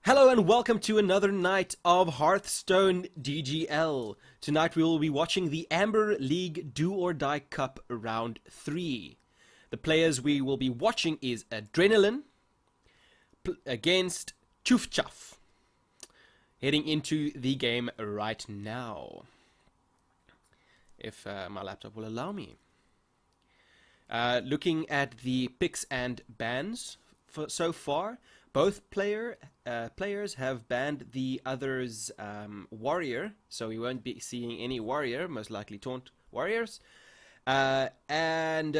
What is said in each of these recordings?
Hello and welcome to another night of Hearthstone DGL. Tonight we will be watching the Amber League Do or Die Cup Round 3. The players we will be watching is Adrenalin against Tjoeftjaf. Heading into the game right now. If my laptop will allow me. Looking at the picks and bans so far, both players have banned the other's warrior, so we won't be seeing any warrior, most likely taunt warriors. And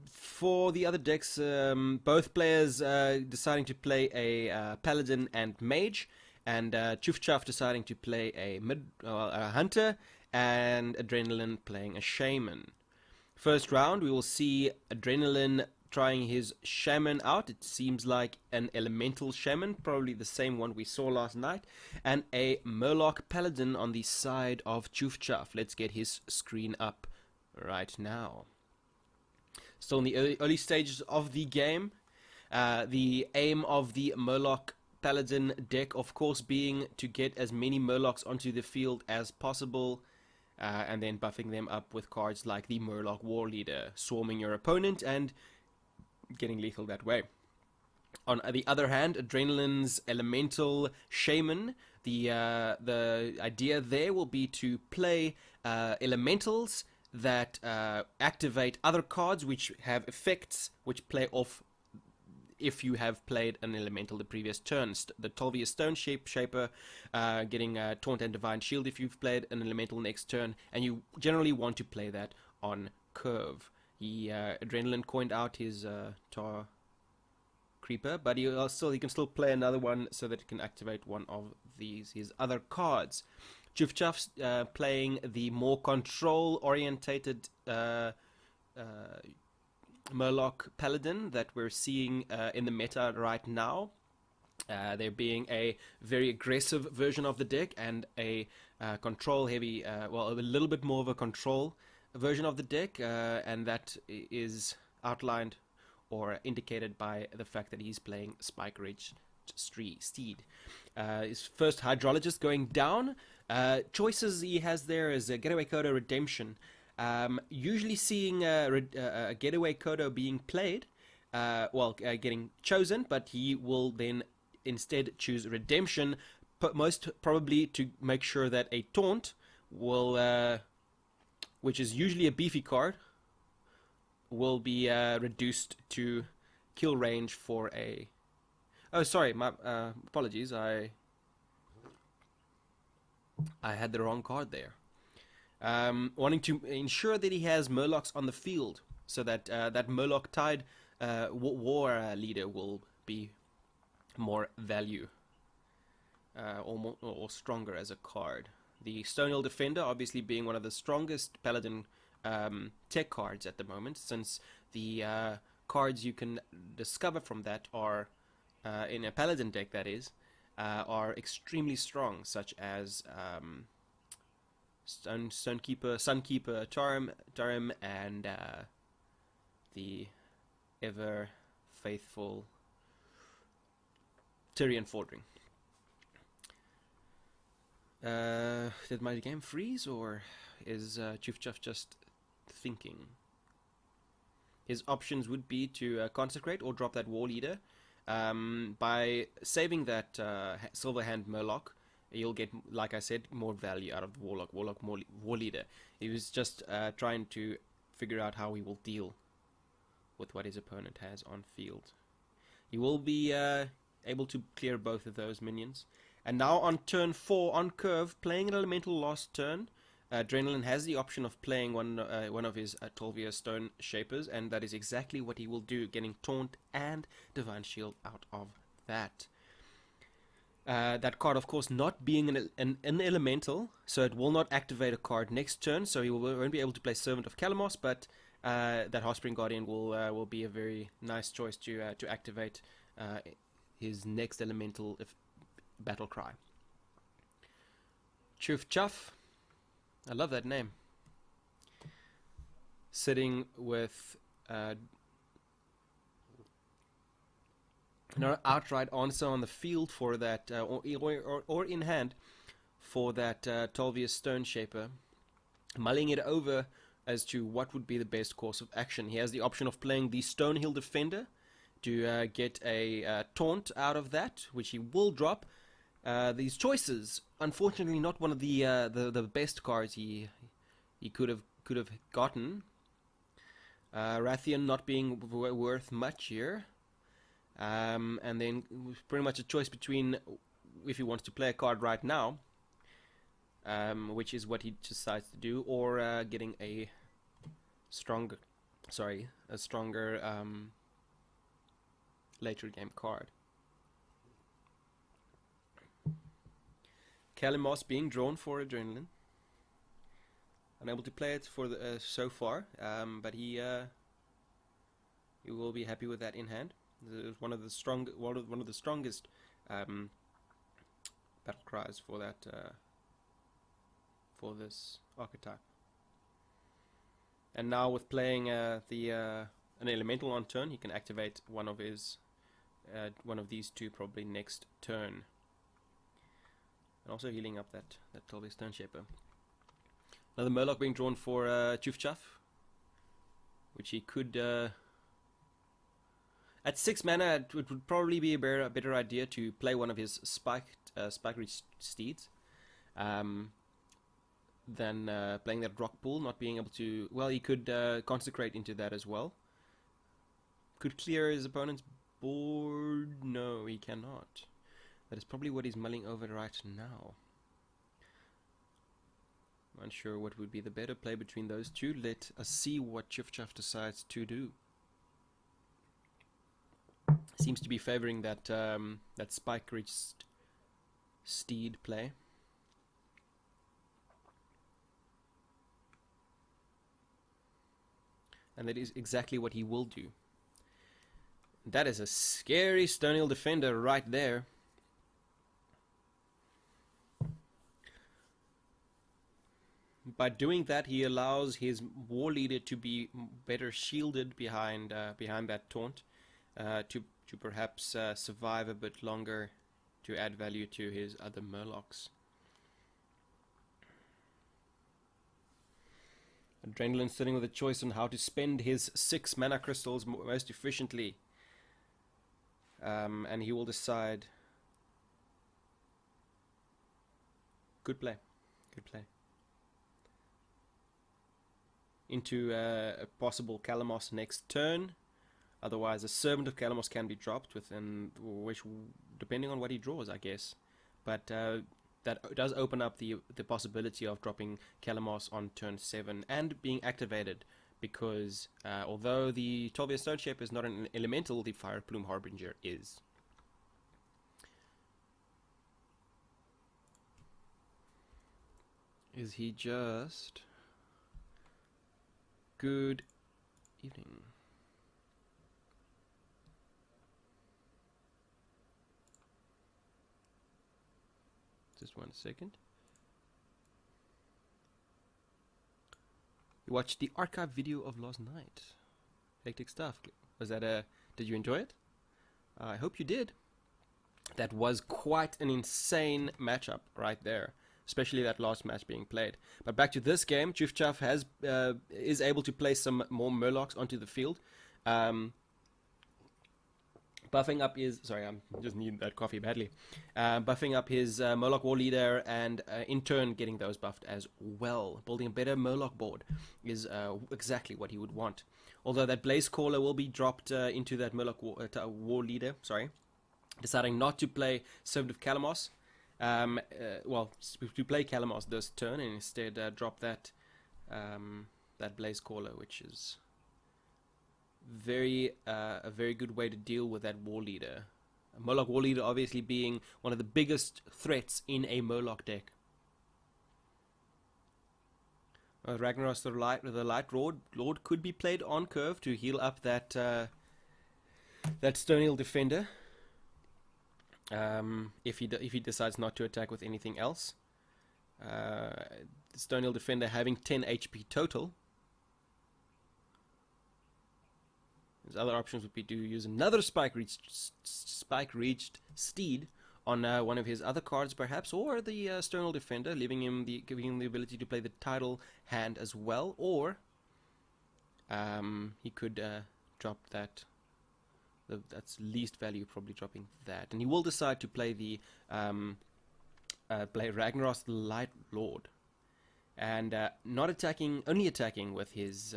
for the other decks, both players deciding to play a paladin and mage, and Tjoeftjaf deciding to play a hunter, and Adrenalin playing a shaman. First round, we will see Adrenalin trying his shaman out. It seems like an elemental shaman, probably the same one we saw last night, and a Murloc paladin on the side of Tjoeftjaf. Let's get his screen up right now. Still in the early stages of the game. The aim of the Murloc paladin deck, of course, being to get as many Murlocs onto the field as possible. And then buffing them up with cards like the Murloc War Leader, swarming your opponent and getting lethal that way. On the other hand, Adrenalin's Elemental Shaman, the idea there will be to play elementals that activate other cards which have effects which play off if you have played an elemental the previous turn. The Tjoeftjaf Stone Shaper getting Taunt and Divine Shield if you've played an elemental next turn, and you generally want to play that on curve. Adrenalin coined out his Tar Creeper, but he can still play another one so that it can activate one of his other cards. Tjoeftjaf's playing the more control-orientated Murloc Paladin that we're seeing in the meta right now. There being a very aggressive version of the deck and a control-heavy, well, a little bit more of a control version of the deck, and that is outlined or indicated by the fact that he's playing Spike Ridge Steed. His first Hydrologist going down. Choices he has there is a Getaway Coda Redemption. Usually seeing a Getaway Coda being played, getting chosen, but he will then instead choose Redemption, most probably to make sure that a Taunt will, which is usually a beefy card, will be reduced to kill range for a... Oh, sorry, my apologies, I had the wrong card there. Wanting to ensure that he has Murlocs on the field, so that that Murloc Tide war leader will be more value or stronger as a card. The Stonehill Defender obviously being one of the strongest Paladin tech cards at the moment, since the cards you can discover from that are, in a Paladin deck that is, are extremely strong, such as Sunkeeper, Tarim, and the ever faithful Tyrian Fordring. Did my game freeze, or is Tjoeftjaf just thinking? His options would be to consecrate or drop that War Leader. By saving that Silverhand Murloc, you'll get, like I said, more value out of the Warlock War Leader. He was just trying to figure out how he will deal with what his opponent has on field. He will be able to clear both of those minions. And now on turn 4 on curve, playing an elemental last turn, Adrenalin has the option of playing one of his Tjoeftjaf Stone Shapers, and that is exactly what he will do, getting Taunt and Divine Shield out of that. That card, of course, not being an elemental, so it will not activate a card next turn, so he won't be able to play Servant of Kalamos, but that Hearthspring Guardian will be a very nice choice to activate his next elemental battle cry. Tjoeftjaf, I love that name. Sitting with an outright answer on the field for that, or in hand for that Tjoeftjaf Stone Shaper, mulling it over as to what would be the best course of action. He has the option of playing the Stonehill Defender to get a taunt out of that, which he will drop. These choices, unfortunately, not one of the best cards he could have gotten. Rathian not being worth much here, and then pretty much a choice between if he wants to play a card right now, which is what he decides to do, or getting a stronger later game card. Kalimos being drawn for Adrenalin. Unable to play it for the so far, but he will be happy with that in hand. It's one of the strongest battle cries for that for this archetype. And now with playing an elemental on turn, he can activate one of these two probably next turn. And also healing up that Tjoeftjaf Stone Shaper. Another Murloc being drawn for Tjoeftjaf, which he could at 6 mana. It would probably be a better idea to play one of his spike-rich steeds than playing that rock pool. Not being able to, well, he could consecrate into that as well. Could clear his opponent's board. No, he cannot. That is probably what he's mulling over right now. Unsure what would be the better play between those two. Let us see what Tjoeftjaf decides to do. Seems to be favoring that that spike-rich steed play. And that is exactly what he will do. That is a scary Stonehill Defender right there. By doing that, he allows his war leader to be better shielded behind that taunt, to perhaps survive a bit longer, to add value to his other Murlocs. Adrenalin sitting with a choice on how to spend his 6 mana crystals most efficiently, and he will decide. Good play, good play. Into a possible Kalimos next turn. Otherwise, a Servant of Kalimos can be dropped within, which, depending on what he draws, I guess. But that does open up the possibility of dropping Kalimos on turn 7 and being activated, because although the Tjoeftjaf Stone Shaper is not an elemental, the Fire Plume Harbinger is. Is he just... Good evening. Just 1 second. You watched the archive video of last night. Hectic stuff. Was that did you enjoy it? I hope you did. That was quite an insane matchup right there. Especially that last match being played. But back to this game, Tjoeftjaf is able to place some more Murlocs onto the field. Buffing up his... Sorry, I just need that coffee badly. Buffing up his Murloc War Leader, and in turn getting those buffed as well. Building a better Murloc board is exactly what he would want. Although that Blaze Caller will be dropped into that Murloc War Leader. Sorry. Deciding not to play Servant of Kalimos. Well, to play Kalimos this turn, and instead drop that that Blaze Caller, which is a very good way to deal with that War Leader. A Murloc War Leader obviously being one of the biggest threats in a Murloc deck. Ragnaros the Light Lord could be played on curve to heal up that that Stonehill Defender. If he decides not to attack with anything else, the Stonehill Defender having 10 HP total His other options would be to use another spike-reached steed on one of his other cards, perhaps, or the Sternal Defender, giving him the ability to play the title hand as well, or he could drop that. That's least value, probably dropping that, and he will decide to play the play Ragnaros the Light Lord, and only attacking with his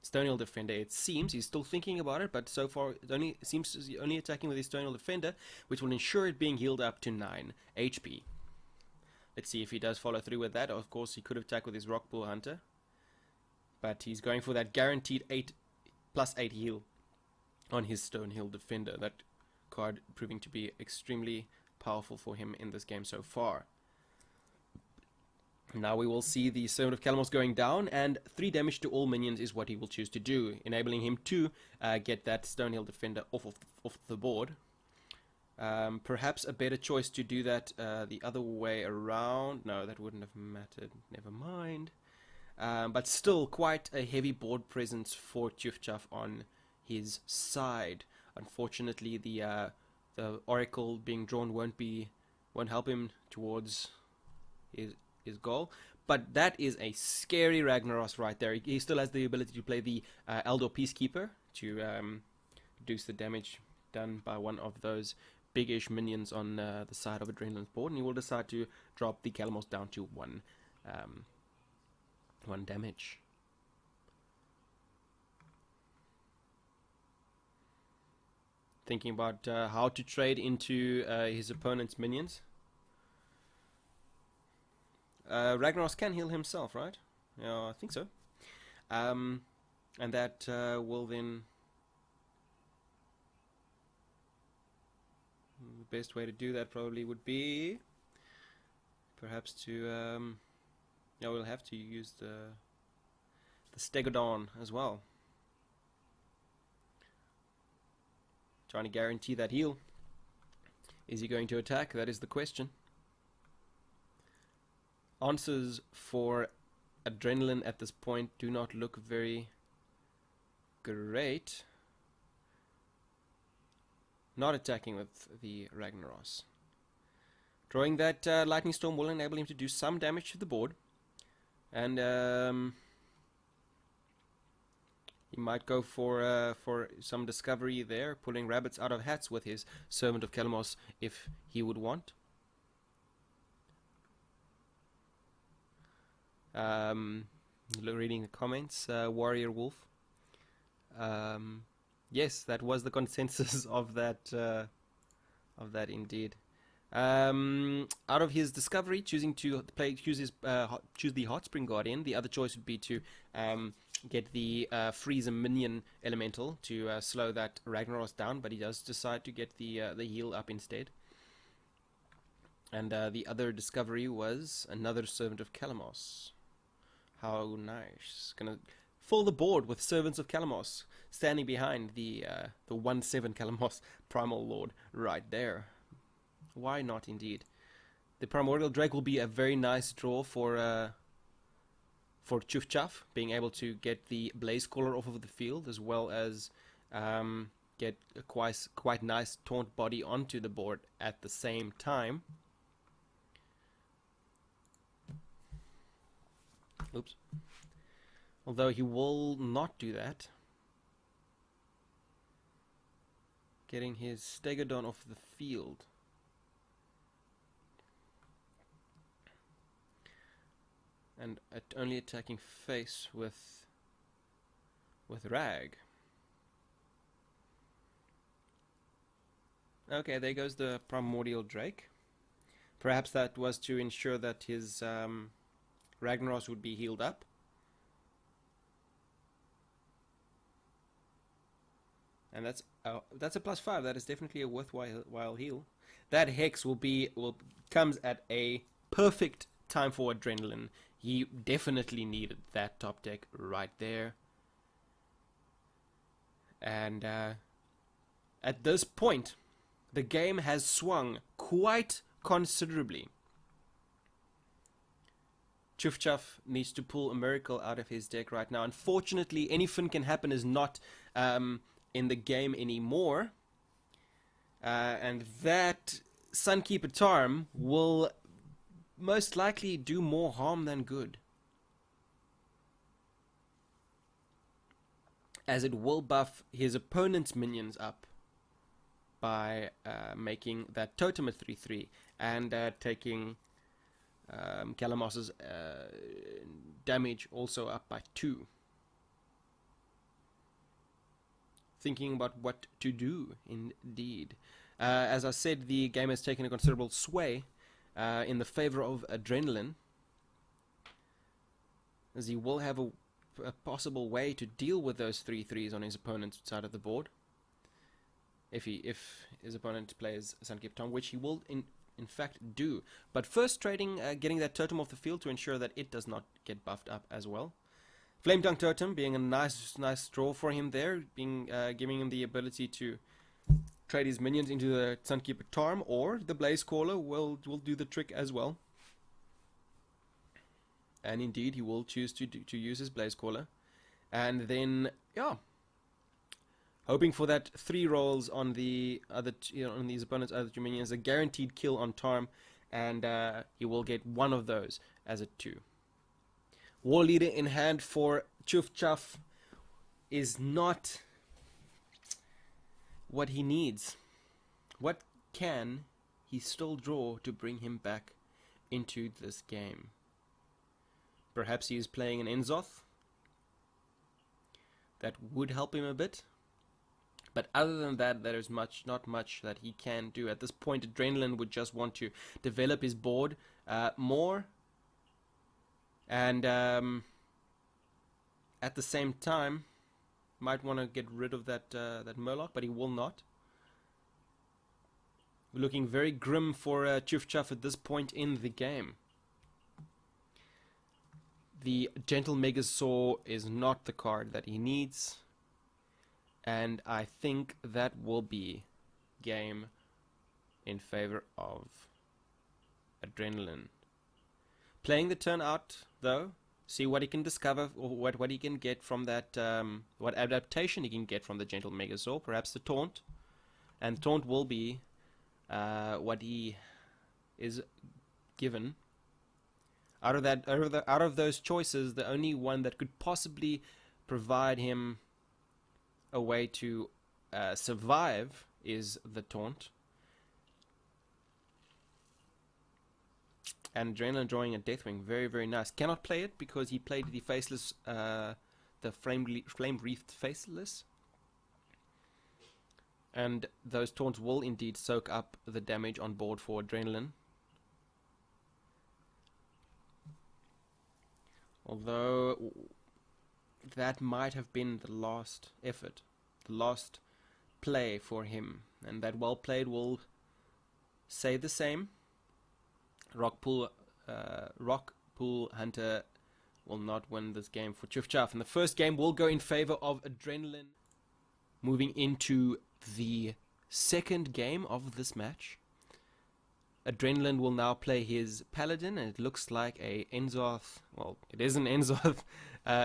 Sternal Defender. It seems he's still thinking about it, but so far it seems he's only attacking with his Sternal Defender, which will ensure it being healed up to 9 HP. Let's see if he does follow through with that. Of course, he could attack with his Rockbull Hunter, but he's going for that guaranteed +8 heal on his Stonehill Defender. That card proving to be extremely powerful for him in this game so far. Now we will see the Servant of Kalamos going down, and 3 damage to all minions is what he will choose to do, enabling him to get that Stonehill Defender off the board. Perhaps a better choice to do that the other way around. No, that wouldn't have mattered. Never mind. But still quite a heavy board presence for Tjoeftjaf on his side. Unfortunately, the Oracle being drawn won't help him towards his goal, but that is a scary Ragnaros right there. He still has the ability to play the Eldor Peacekeeper to reduce the damage done by one of those big-ish minions on the side of Adrenalin's board, and he will decide to drop the Kalamos down to 1 damage. Thinking about how to trade into his opponent's minions. Ragnaros can heal himself, right? Yeah, I think so. And that will then... The best way to do that probably would be... Perhaps to... yeah, we'll have to use the Stegodon as well. Trying to guarantee that heal. Is he going to attack? That is the question. Answers for Adrenalin at this point do not look very great. Not attacking with the Ragnaros. Drawing that Lightning Storm will enable him to do some damage to the board. And he might go for some discovery there, pulling rabbits out of hats with his Servant of Kalamos if he would want. Reading the comments, Warrior Wolf. Yes, that was the consensus of that indeed. Out of his discovery, choosing to choose the Hot Spring Guardian. The other choice would be to get the freeze a minion elemental to slow that Ragnaros down, but he does decide to get the heal up instead. And the other discovery was another Servant of Kalamos. How nice! Gonna fill the board with Servants of Kalamos, standing behind the 1/7 Kalamos Primal Lord right there. Why not, indeed? The Primordial Drake will be a very nice draw for Tjoeftjaf, being able to get the Blaze Caller off of the field, as well as get a quite nice Taunt Body onto the board at the same time. Oops. Although he will not do that. Getting his Stegodon off the field. And only attacking face with Rag. Okay, there goes the Primordial Drake. Perhaps that was to ensure that his Ragnaros would be healed up. And that's a +5. That is definitely a worthwhile heal. That Hex comes at a perfect time for Adrenalin. He definitely needed that top deck right there. And at this point, the game has swung quite considerably. Tjoeftjaf needs to pull a miracle out of his deck right now. Unfortunately, anything can happen is not in the game anymore. And that Sunkeeper Tarm will most likely do more harm than good, as it will buff his opponent's minions up by making that totem a 3/3 and taking Kalamos's damage also up by 2. Thinking about what to do, indeed. As I said, the game has taken a considerable sway in the favor of Adrenalin, as he will have a possible way to deal with those 3/3s on his opponent's side of the board. If his opponent plays Sunkeeper Tarm, which he will in fact do. But first trading, getting that totem off the field to ensure that it does not get buffed up as well. Flame Dunk Totem being a nice draw for him there, being giving him the ability to trade his minions into the Sunkeeper Tarm, or the Blaze Caller will do the trick as well. And indeed, he will choose to use his Blaze Caller, and then hoping for that 3 rolls on the other, on his opponent's other 2 minions, a guaranteed kill on Tarm, and he will get one of those as a 2. War Leader in hand for Tjoeftjaf is not what he needs. What can he still draw to bring him back into this game? Perhaps he is playing an Enzoth. That would help him a bit. But other than that, there is not much that he can do. At this point, Adrenalin would just want to develop his board more. And at the same time, might want to get rid of that Murloc, but he will not. Looking very grim for Tjoeftjaf at this point in the game. The Gentle Megasaur is not the card that he needs. And I think that will be game in favor of Adrenalin. Playing the turn out, though, see what he can discover, or what he can get from that, what adaptation he can get from the Gentle Megasaur, perhaps the Taunt. And Taunt will be what he is given. Out of those choices, the only one that could possibly provide him a way to survive is the Taunt. And Adrenalin drawing a Deathwing, very, very nice. Cannot play it because he played the Faceless, the Flame Wreathed Faceless. And those Taunts will indeed soak up the damage on board for Adrenalin. Although that might have been the last effort, the last play for him, and that well played will say the same. Rockpool Hunter will not win this game for Tjoeftjaf, and the first game will go in favor of Adrenalin. Moving into the second game of this match, Adrenalin will now play his Paladin, and it looks like a Enzoth, well, it is an Enzoth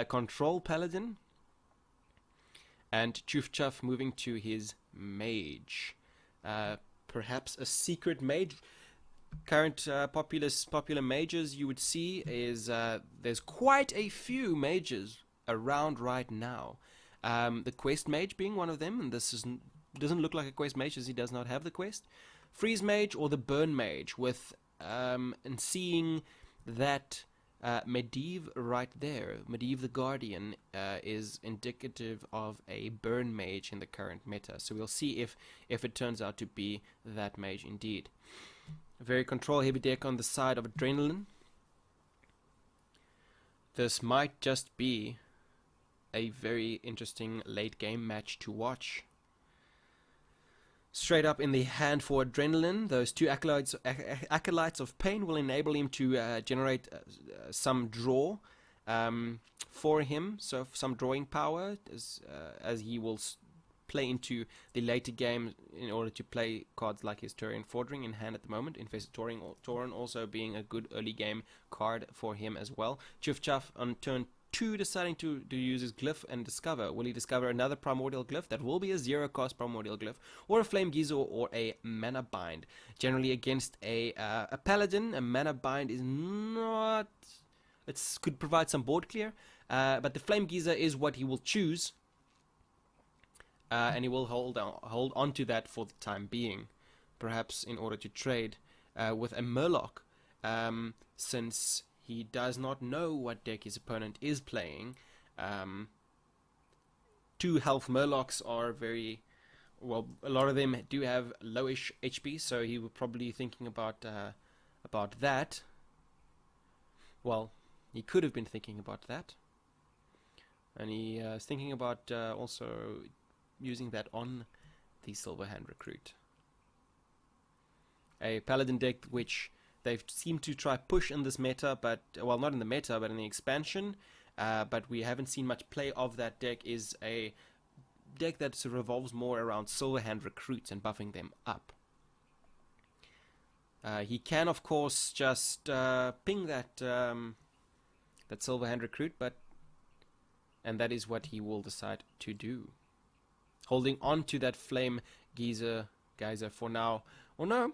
control Paladin. And Tjoeftjaf moving to his Mage. Perhaps a secret Mage. Current popular mages you would see is there's quite a few mages around right now. The Quest Mage being one of them, and this doesn't look like a Quest Mage as he does not have the quest. Freeze Mage or the Burn Mage, with and seeing that Medivh right there, Medivh the Guardian, is indicative of a Burn Mage in the current meta. So we'll see if it turns out to be that mage indeed. A very control heavy deck on the side of Adrenalin. This might just be a very interesting late game match to watch. Straight up in the hand for Adrenalin, those 2 Acolytes of Pain will enable him to generate some draw for him, so some drawing power as he will play into the later game in order to play cards like his Turian Fordring in hand at the moment. Infested Tauren also being a good early game card for him as well. Tjoeftjaf on turn 2 deciding to use his glyph and discover. Will he discover another primordial glyph? That will be a 0 cost primordial glyph, or a flame geyser, or a mana bind. Generally against a paladin, a mana bind is not... It could provide some board clear, but the flame geyser is what he will choose, and he will hold on to that for the time being, perhaps in order to trade with a Murloc, since he does not know what deck his opponent is playing. 2 health Murlocs are very... Well, a lot of them do have lowish HP, so he was probably thinking about that. Well, he could have been thinking about that. And he is thinking about also using that on the Silverhand Recruit. A Paladin deck which they've seemed to try push in this meta, but, well, not in the meta, but in the expansion, but we haven't seen much play of that deck, is a deck that revolves more around Silverhand Recruits and buffing them up. He can, of course, just ping that Silverhand Recruit, and that is what he will decide to do. Holding on to that Flame Geyser for now. Or no.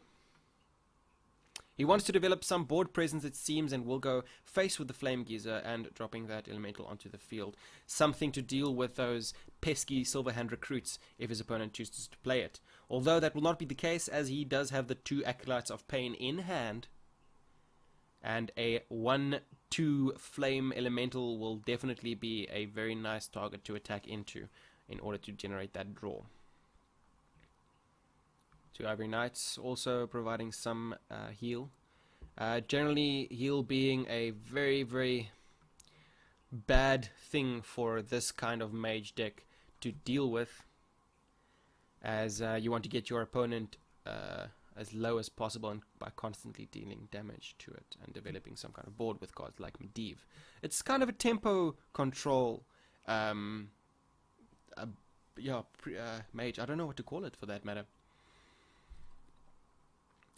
He wants to develop some board presence, it seems, and will go face with the Flame Geyser and dropping that elemental onto the field. Something to deal with those pesky Silverhand Recruits if his opponent chooses to play it. Although that will not be the case, as he does have the 2 Acolytes of Pain in hand. And a 1-2 Flame Elemental will definitely be a very nice target to attack into in order to generate that draw. 2 Ivory Knights also providing some heal. Generally, heal being a very, very bad thing for this kind of mage deck to deal with, as you want to get your opponent as low as possible, and by constantly dealing damage to it and developing some kind of board with cards like Medivh. It's kind of a tempo control mage. I don't know what to call it for that matter.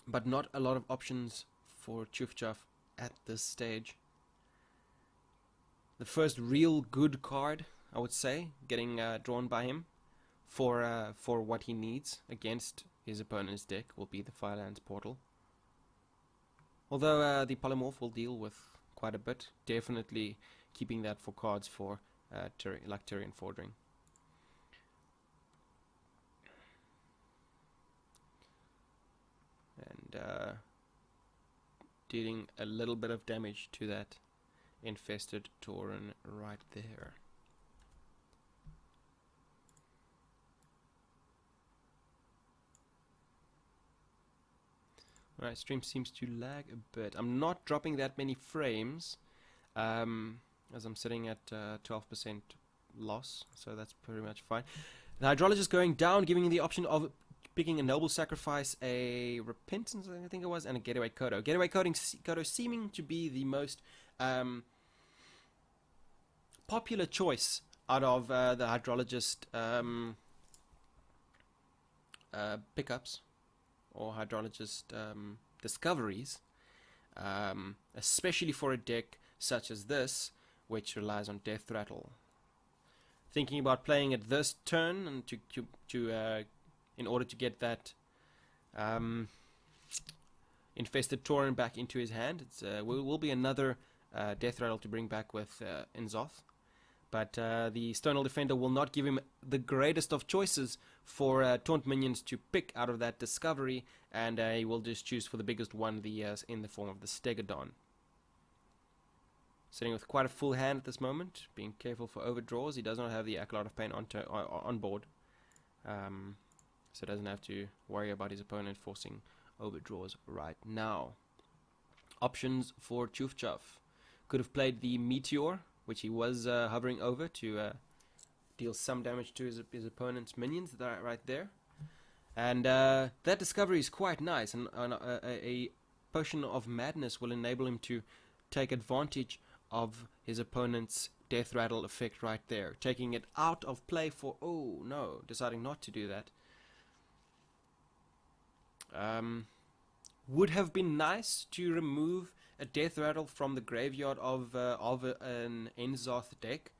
But not a lot of options for Tjoeftjaf at this stage. The first real good card, I would say, getting drawn by him for what he needs against his opponent's deck will be the Firelands Portal. Although the Polymorph will deal with quite a bit, definitely keeping that for cards for like Tyrian Fordring. And dealing a little bit of damage to that infested Tauren right there. Alright, stream seems to lag a bit. I'm not dropping that many frames, as I'm sitting at 12% loss, so that's pretty much fine. The Hydrologist going down, giving you the option of picking a Noble Sacrifice, a Repentance, I think it was, and a Getaway Kodo. Getaway Kodo seeming to be the most popular choice out of the Hydrologist pickups, or Hydrologist discoveries, especially for a deck such as this, which relies on Death Rattle. Thinking about playing it this turn, and to in order to get that infested Tauren back into his hand. It will be another Death Rattle to bring back with N'Zoth. But the Stonewall Defender will not give him the greatest of choices for taunt minions to pick out of that discovery, and he will just choose for the biggest one in the form of the Stegodon. Sitting with quite a full hand at this moment, being careful for overdraws. He does not have the Acolyte of Pain on board. So doesn't have to worry about his opponent forcing overdraws right now. Options for Tjoeftjaf. Could have played the Meteor, which he was hovering over to deal some damage to his opponent's minions right there. And that discovery is quite nice, and a Potion of Madness will enable him to take advantage of his opponent's Death Rattle effect right there, taking it out of play for, oh no, deciding not to do that. Would have been nice to remove a death rattle from the graveyard of an Enzoth deck,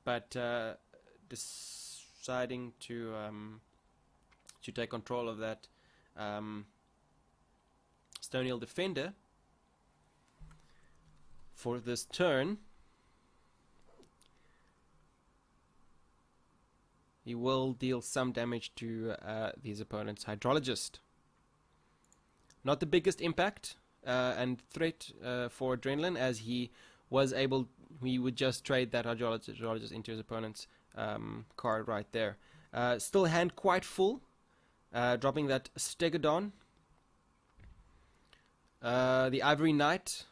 but deciding to take control of that Stoniel Defender for this turn. He will deal some damage to his opponent's Hydrologist. Not the biggest impact and threat for Adrenalin, as he would just trade that Hydrologist into his opponent's card right there. Still hand quite full, dropping that Stegodon. The Ivory Knight,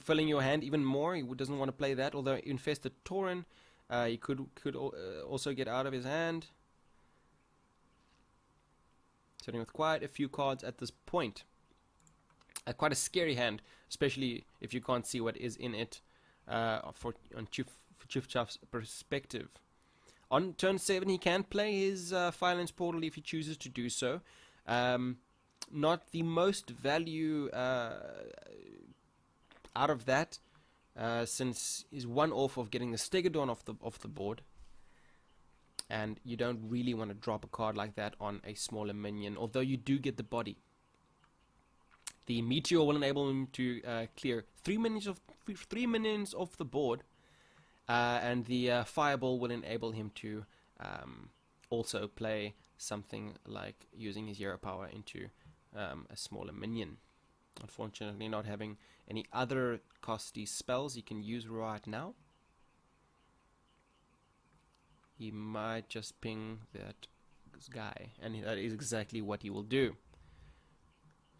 filling your hand even more. He doesn't want to play that, although Infested Tauren, he could also get out of his hand. Sitting with quite a few cards at this point. Quite a scary hand, especially if you can't see what is in it on Tjoeftjaf's perspective. On turn 7, he can play his Violence Portal if he chooses to do so. Not the most value out of that, since he's one off of getting the Stegodon off the board, and you don't really want to drop a card like that on a smaller minion, although you do get the body. The Meteor will enable him to clear 3 minions off the board, and the Fireball will enable him to also play something like using his Hero Power into a smaller minion. Unfortunately, not having any other costly spells he can use right now. He might just ping that guy, and that is exactly what he will do.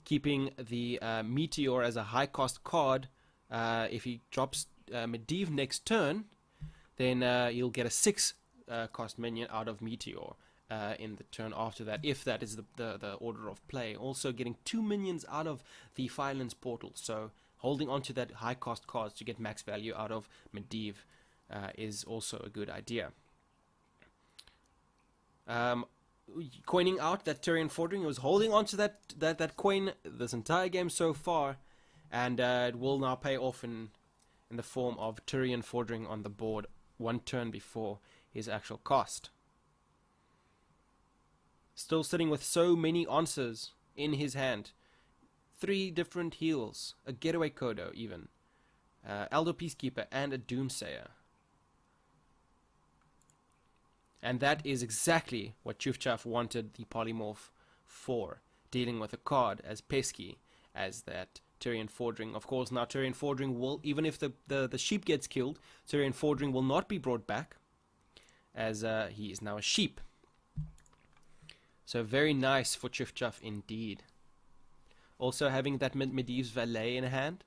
Keeping the Meteor as a high cost card, if he drops Medivh next turn, then you'll get a 6 cost minion out of Meteor in the turn after that, if that is the order of play. Also getting 2 minions out of the Violence Portal, so holding on to that high cost cards to get max value out of Medivh is also a good idea. Coining out that Turian Fordring, he was holding on to that coin this entire game so far, and it will now pay off in the form of Turian Fordring on the board one turn before his actual cost. Still sitting with so many answers in his hand. 3 different heals, a Getaway Kodo even, Elder Peacekeeper, and a Doomsayer. And that is exactly what Tjoeftjaf wanted the Polymorph for, dealing with a card as pesky as that Turian Fordring. Of course, now Turian Fordring will, even if the sheep gets killed, Turian Fordring will not be brought back, as he is now a sheep. So very nice for Tjoeftjaf indeed. Also having that Medivh's Valet in hand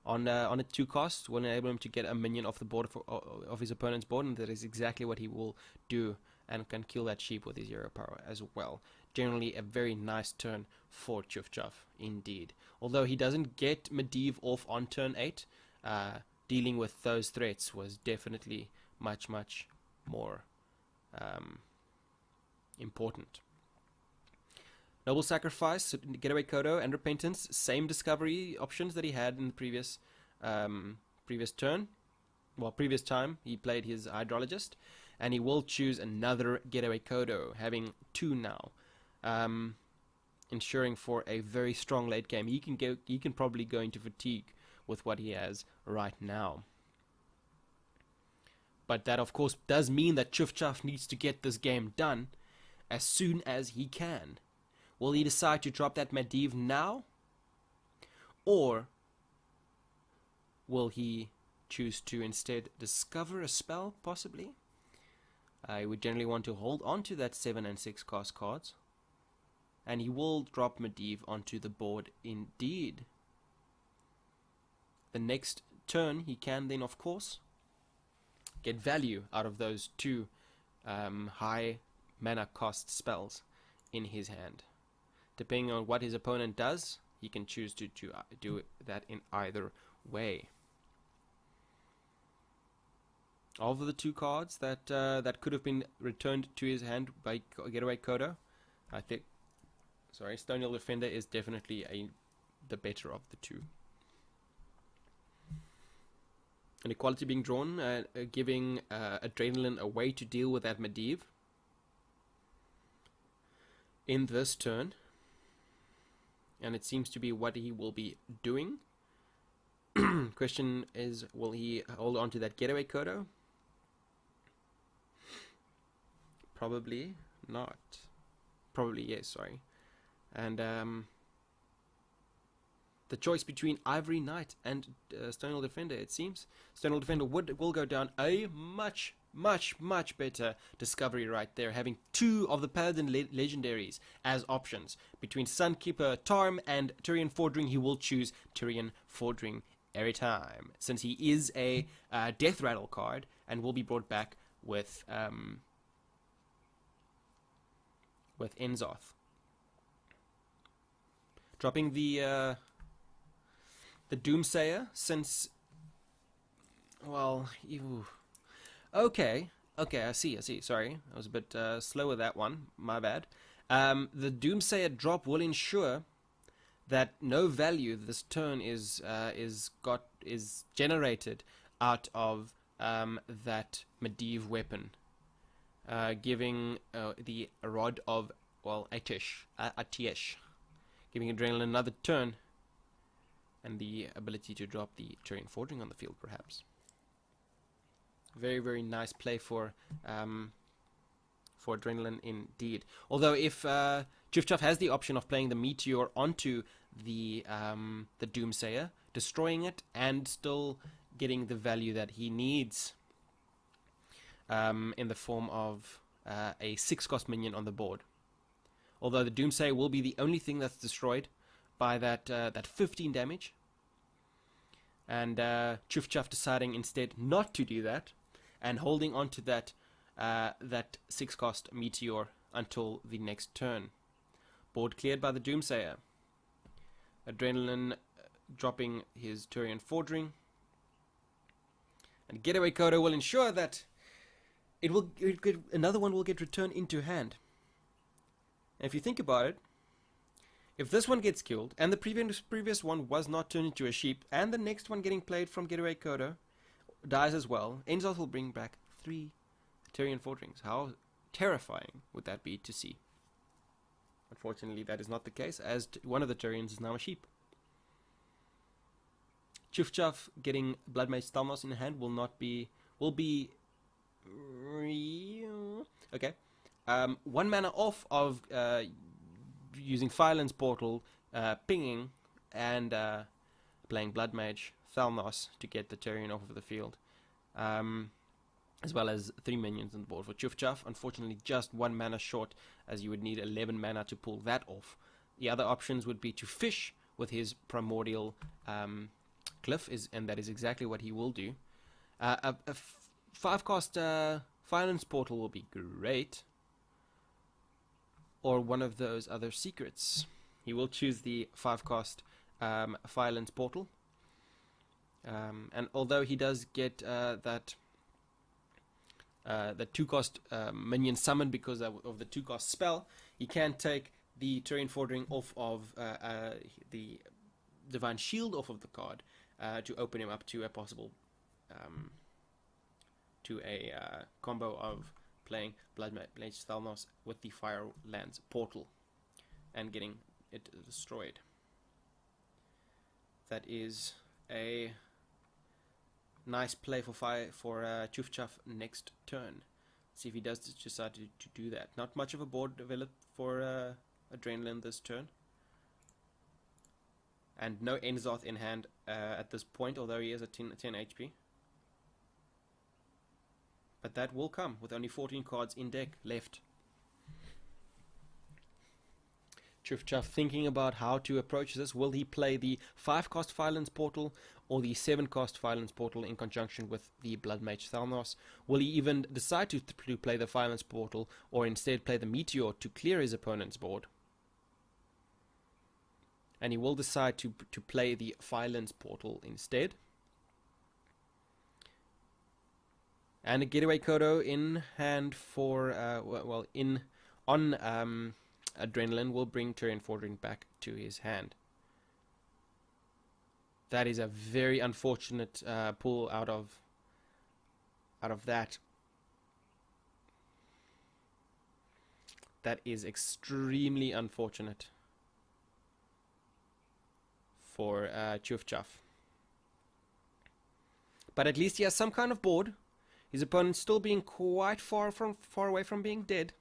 on a 2 cost will enable him to get a minion off the board of his opponent's board, and that is exactly what he will do, and can kill that sheep with his Hero Power as well. Generally a very nice turn for Tjoeftjaf indeed. Although he doesn't get Medivh off on turn 8, dealing with those threats was definitely much more important. Noble Sacrifice, Getaway Kodo, and Repentance, same discovery options that he had in the previous previous time he played his Hydrologist, and he will choose another Getaway Kodo, having 2 now, ensuring for a very strong late game. He can probably go into fatigue with what he has right now. But that of course does mean that Tjoeftjaf needs to get this game done as soon as he can. Will he decide to drop that Medivh now? Or will he choose to instead discover a spell, possibly? I would generally want to hold on to that 7 and 6 cost cards. And he will drop Medivh onto the board indeed. The next turn he can then of course get value out of those 2 high mana cost spells in his hand. Depending on what his opponent does, he can choose to do that in either way. Of the 2 cards that could have been returned to his hand by Getaway Kodo, I think, Stoniel Defender is definitely the better of the two. An equality being drawn, giving Adrenalin a way to deal with that Medivh in this turn. And it seems to be what he will be doing. Question is, will he hold on to that getaway Kodo? Probably not. Probably yes, sorry. And the choice between Ivory Knight and Stonewall Defender, it seems. Stonewall Defender will go down a much better discovery right there, having two of the Paladin legendaries as options. Between Sunkeeper Tarm and Tyrion Fordring, he will choose Tyrion Fordring every time, since he is a Death Rattle card and will be brought back with Enzoth. Dropping the Doomsayer, since, well, okay, I see, sorry, I was a bit slow with that one, my bad. The Doomsayer drop will ensure that no value this turn is generated out of that Medivh weapon, giving the Rod of, well, Atiesh, giving Adrenalin another turn, and the ability to drop the Tyrion Fordring on the field, perhaps. Very nice play for Adrenalin indeed. Although if Tjoeftjaf has the option of playing the Meteor onto the Doomsayer, destroying it, and still getting the value that he needs in the form of a 6-cost minion on the board. Although the Doomsayer will be the only thing that's destroyed by that 15 damage, and Tjoeftjaf deciding instead not to do that and holding on to that 6-cost Meteor until the next turn. Board cleared by the Doomsayer. Adrenalin dropping his Tyrion Fordring, and Getaway Kodo will ensure that another one will get returned into hand. And if you think about it, if this one gets killed, and the previous one was not turned into a sheep, and the next one getting played from Getaway Kodo dies as well, Enzoth will bring back 3 Tyrion Fordrings. How terrifying would that be to see? Unfortunately, that is not the case, as one of the Tyrions is now a sheep. Tjoeftjaf getting Blood Mage Stalnos in hand will be okay. 1 mana off of using Firelands Portal, pinging, and playing Blood Mage Thalnos to get the Tyrion off of the field, as well as 3 minions on the board for Tjoeftjaf. Unfortunately, just 1 mana short, as you would need 11 mana to pull that off. The other options would be to fish with his Primordial Glyph, and that is exactly what he will do. A 5-cost Firelands Portal will be great, or one of those other secrets. He will choose the 5-cost Firelands Portal, and although he does get that the 2-cost minion summon because of the 2-cost spell, he can take the Tyrion Fordring off of the Divine Shield off of the card to open him up to a possible combo of playing Blood Mage Thalnos with the Firelands Portal and getting it destroyed. That is a nice play for Tjoeftjaf next turn. Let's see if he does decide to do that. Not much of a board developed for Adrenalin this turn, and no Enzoth in hand at this point, although he is at 10 HP. But that will come with only 14 cards in deck left. Tjoeftjaf thinking about how to approach this. Will he play the 5-cost Firelands Portal or the 7-cost Firelands Portal in conjunction with the Blood Mage Thalnos? Will he even decide to play the Firelands Portal or instead play the Meteor to clear his opponent's board? And he will decide to play the Firelands Portal instead. And a Getaway Kodo in hand for, on Adrenalin will bring Tyrion Fordring back to his hand. That is a very unfortunate pull out of that. That is extremely unfortunate for Tjoeftjaf. But at least he has some kind of board. His opponent's still being quite far away from being dead.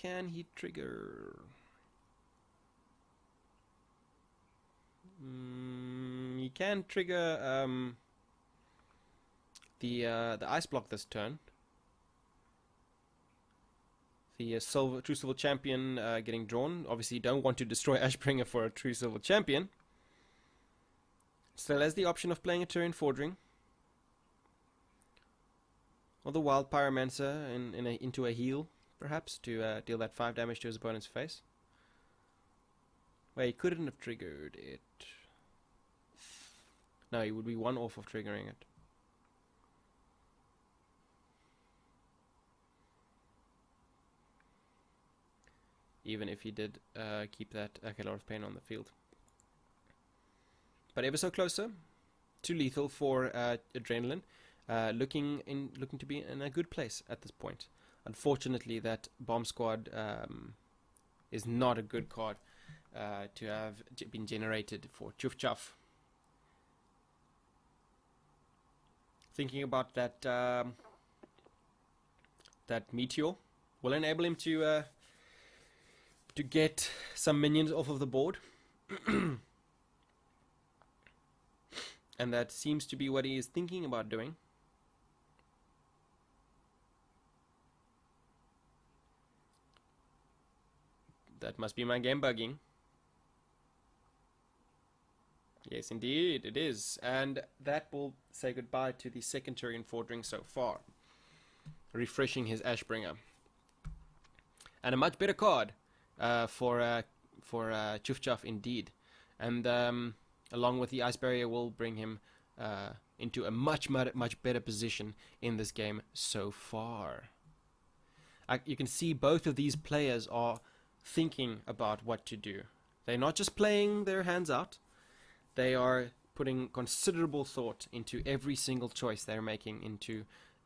Can he trigger? He can trigger the ice block this turn. The True Silver Champion getting drawn. Obviously, you don't want to destroy Ashbringer for a True Silver Champion. Still has the option of playing a Turian Forging. Or the Wild Pyromancer into a heal, perhaps, to deal that 5 damage to his opponent's face. Well, he couldn't have triggered it. No, he would be 1 off of triggering it. Even if he did keep that Akelar of Pain on the field. But ever so closer to lethal for Adrenalin. Looking to be in a good place at this point. Unfortunately, that Bomb Squad is not a good card to have been generated for Tjoeftjaf. Thinking about that that Meteor will enable him to get some minions off of the board. And that seems to be what he is thinking about doing. That must be my game bugging. Yes, indeed, it is. And that will say goodbye to the second Turian Forging so far. Refreshing his Ashbringer. And a much better card for Tjoeftjaf indeed. And along with the Ice Barrier will bring him into a much better position in this game so far. You can see both of these players are thinking about what to do. They're not just playing their hands out. They are putting considerable thought into every single choice they're making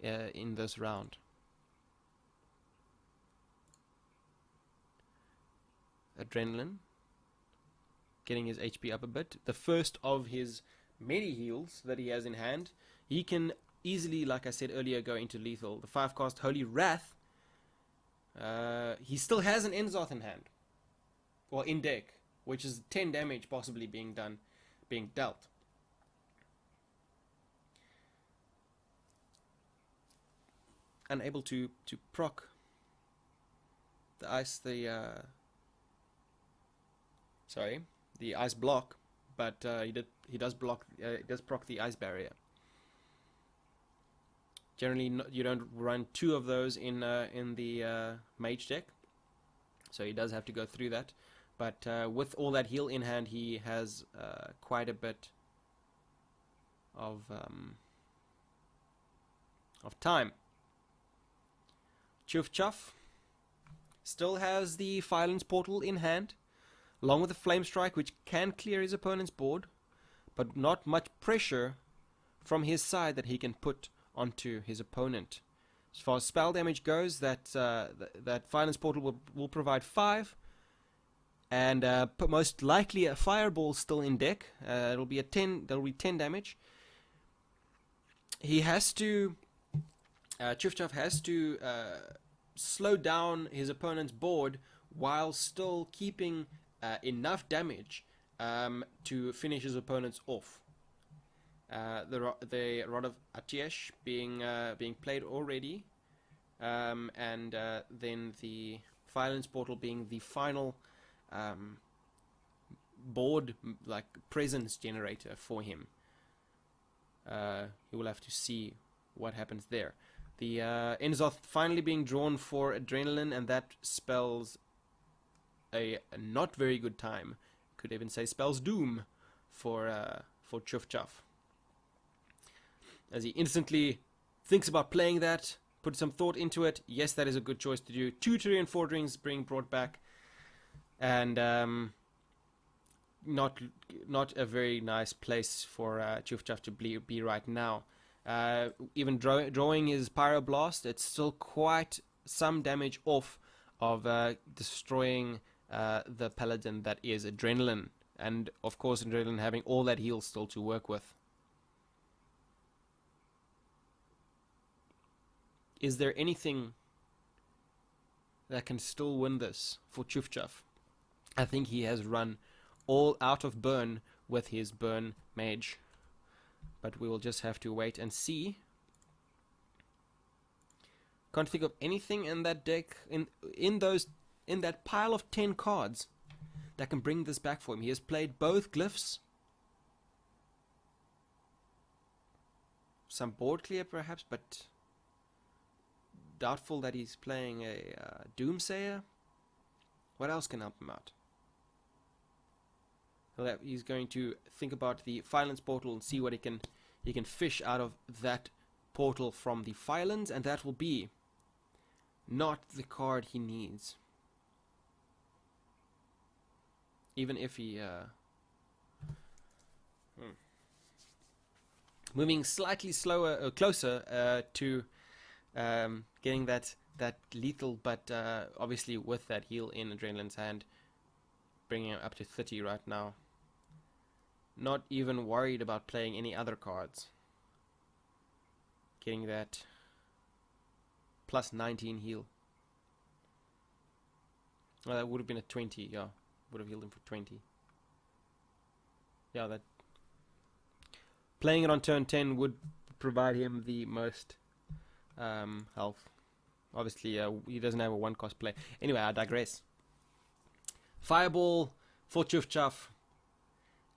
in this round. Adrenalin getting his HP up a bit. The first of his many heals that he has in hand. He can easily, like I said earlier, go into lethal. The 5-cost Holy Wrath. He still has an Enzoth in hand. Or in deck. Which is 10 damage possibly being dealt. Unable to proc the ice, the ice block, but he does proc the ice barrier. Generally, you don't run 2 of those in the mage deck, so he does have to go through that. But with all that heal in hand, he has quite a bit of time. Tjoeftjaf still has the Violence Portal in hand, along with the Flame Strike, which can clear his opponent's board, but not much pressure from his side that he can put onto his opponent. As far as spell damage goes, that Violence Portal will provide 5. And most likely a Fireball still in deck. It'll be 10 damage. He has to Tjoeftjaf has to slow down his opponent's board while still keeping enough damage to finish his opponents off. The Rod of Atiesh being played already, and then the Violence Portal being the final board presence generator for him. You will have to see what happens there. The Enzoth finally being drawn for Adrenalin, and that spells a not very good time. Could even say spells doom for Tjoeftjaf. As he instantly thinks about playing that, put some thought into it, yes, that is a good choice to do. 2 Tyrian Forderings being brought back, and not a very nice place for Tjoeftjaf to be right now. Even drawing his Pyroblast, it's still quite some damage off of destroying the Paladin that is Adrenalin. And of course Adrenalin having all that heal still to work with. Is there anything that can still win this for Tjoeftjaf? I think he has run all out of burn with his burn mage. But we will just have to wait and see. Can't think of anything in that deck, in that pile of 10 cards that can bring this back for him. He has played both glyphs. Some board clear perhaps, but doubtful that he's playing a Doomsayer. What else can help him out? Well, he's going to think about the Firelands portal and see what he can fish out of that portal from the Firelands, and that will be not the card he needs. Even if he moving slightly slower, closer to getting that lethal, but obviously with that heal in Adrenalin's hand, bringing him up to 30 right now. Not even worried about playing any other cards. Getting that plus 19 heal. Well, that would have been a 20, yeah. Would have healed him for 20. Yeah, that playing it on turn 10 would provide him the most health. Obviously, he doesn't have a 1-cost play. Anyway, I digress. Fireball for Tjoeftjaf,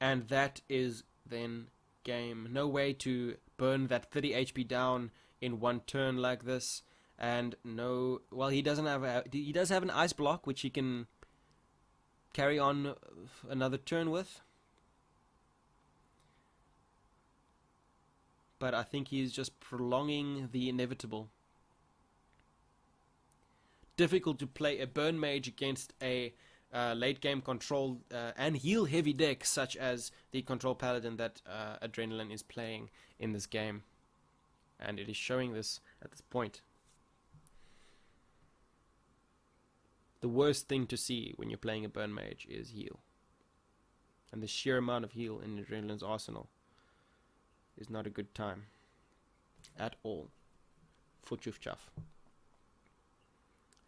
and that is then game. No way to burn that 30 HP down in one turn like this, and no. Well, he doesn't have he does have an ice block which he can carry on another turn with, but I think he's just prolonging the inevitable. Difficult to play a burn mage against a late game control and heal heavy deck such as the control paladin that Adrenalin is playing in this game, and it is showing this at this point. The worst thing to see when you're playing a burn mage is heal, and the sheer amount of heal in Adrenalin's arsenal is not a good time at all for Tjoeftjaf.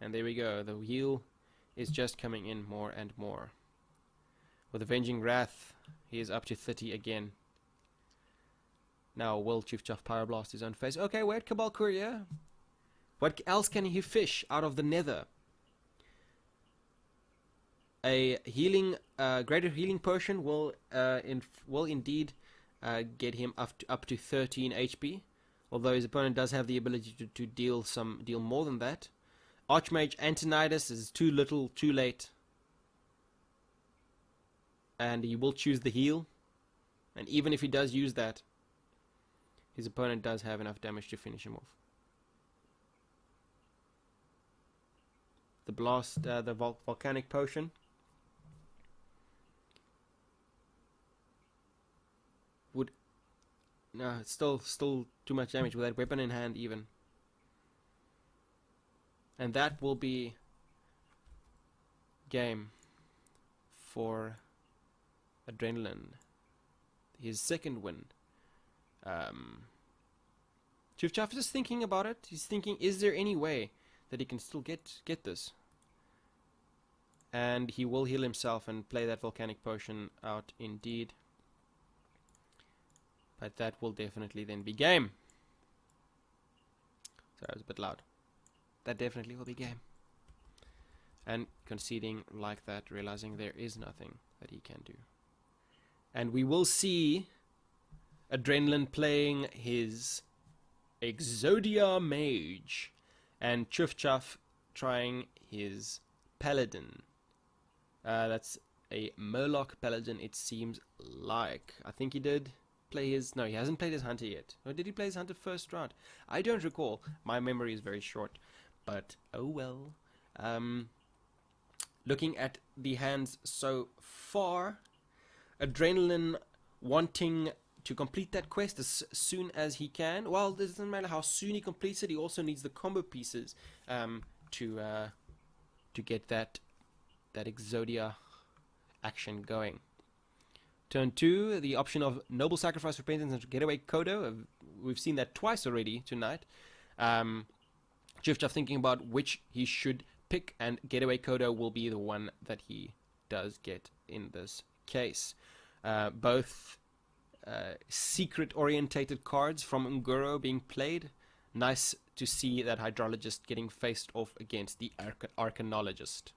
And there we go, the heal is just coming in more and more. With Avenging Wrath, he is up to 30 again. Now, will Tjoeftjaf Pyroblast his own face? Okay, wait, Cabal Courier. What else can he fish out of the nether? A healing, greater healing potion will indeed get him up to 13 HP. Although his opponent does have the ability to deal more than that. Archmage Antonidas is too little, too late. And he will choose the heal. And even if he does use that, his opponent does have enough damage to finish him off. The blast, the volcanic potion. No, it's still too much damage with that weapon in hand even. And that will be game for Adrenalin. His second win. Tjoeftjaf is just thinking about it. He's thinking, is there any way that he can still get this? And he will heal himself and play that volcanic potion out indeed. But that will definitely then be game. Sorry, I was a bit loud. That definitely will be game. And conceding like that, realizing there is nothing that he can do. And we will see Adrenalin playing his Exodia Mage, and Tjoeftjaf trying his Paladin. That's a Murloc Paladin, it seems like. I think he did play his... No, he hasn't played his Hunter yet. Or did he play his Hunter first round? I don't recall. My memory is very short. But, oh well. Looking at the hands so far, Adrenalin wanting to complete that quest as soon as he can. Well, it doesn't matter how soon he completes it. He also needs the combo pieces to get that Exodia action going. Turn 2, the option of Noble Sacrifice, Repentance, and Getaway Kodo. We've seen that twice already tonight. Tjoeftjaf thinking about which he should pick, and Getaway Kodo will be the one that he does get in this case. Both secret-orientated cards from Nguro being played. Nice to see that Hydrologist getting faced off against the Arcanologist.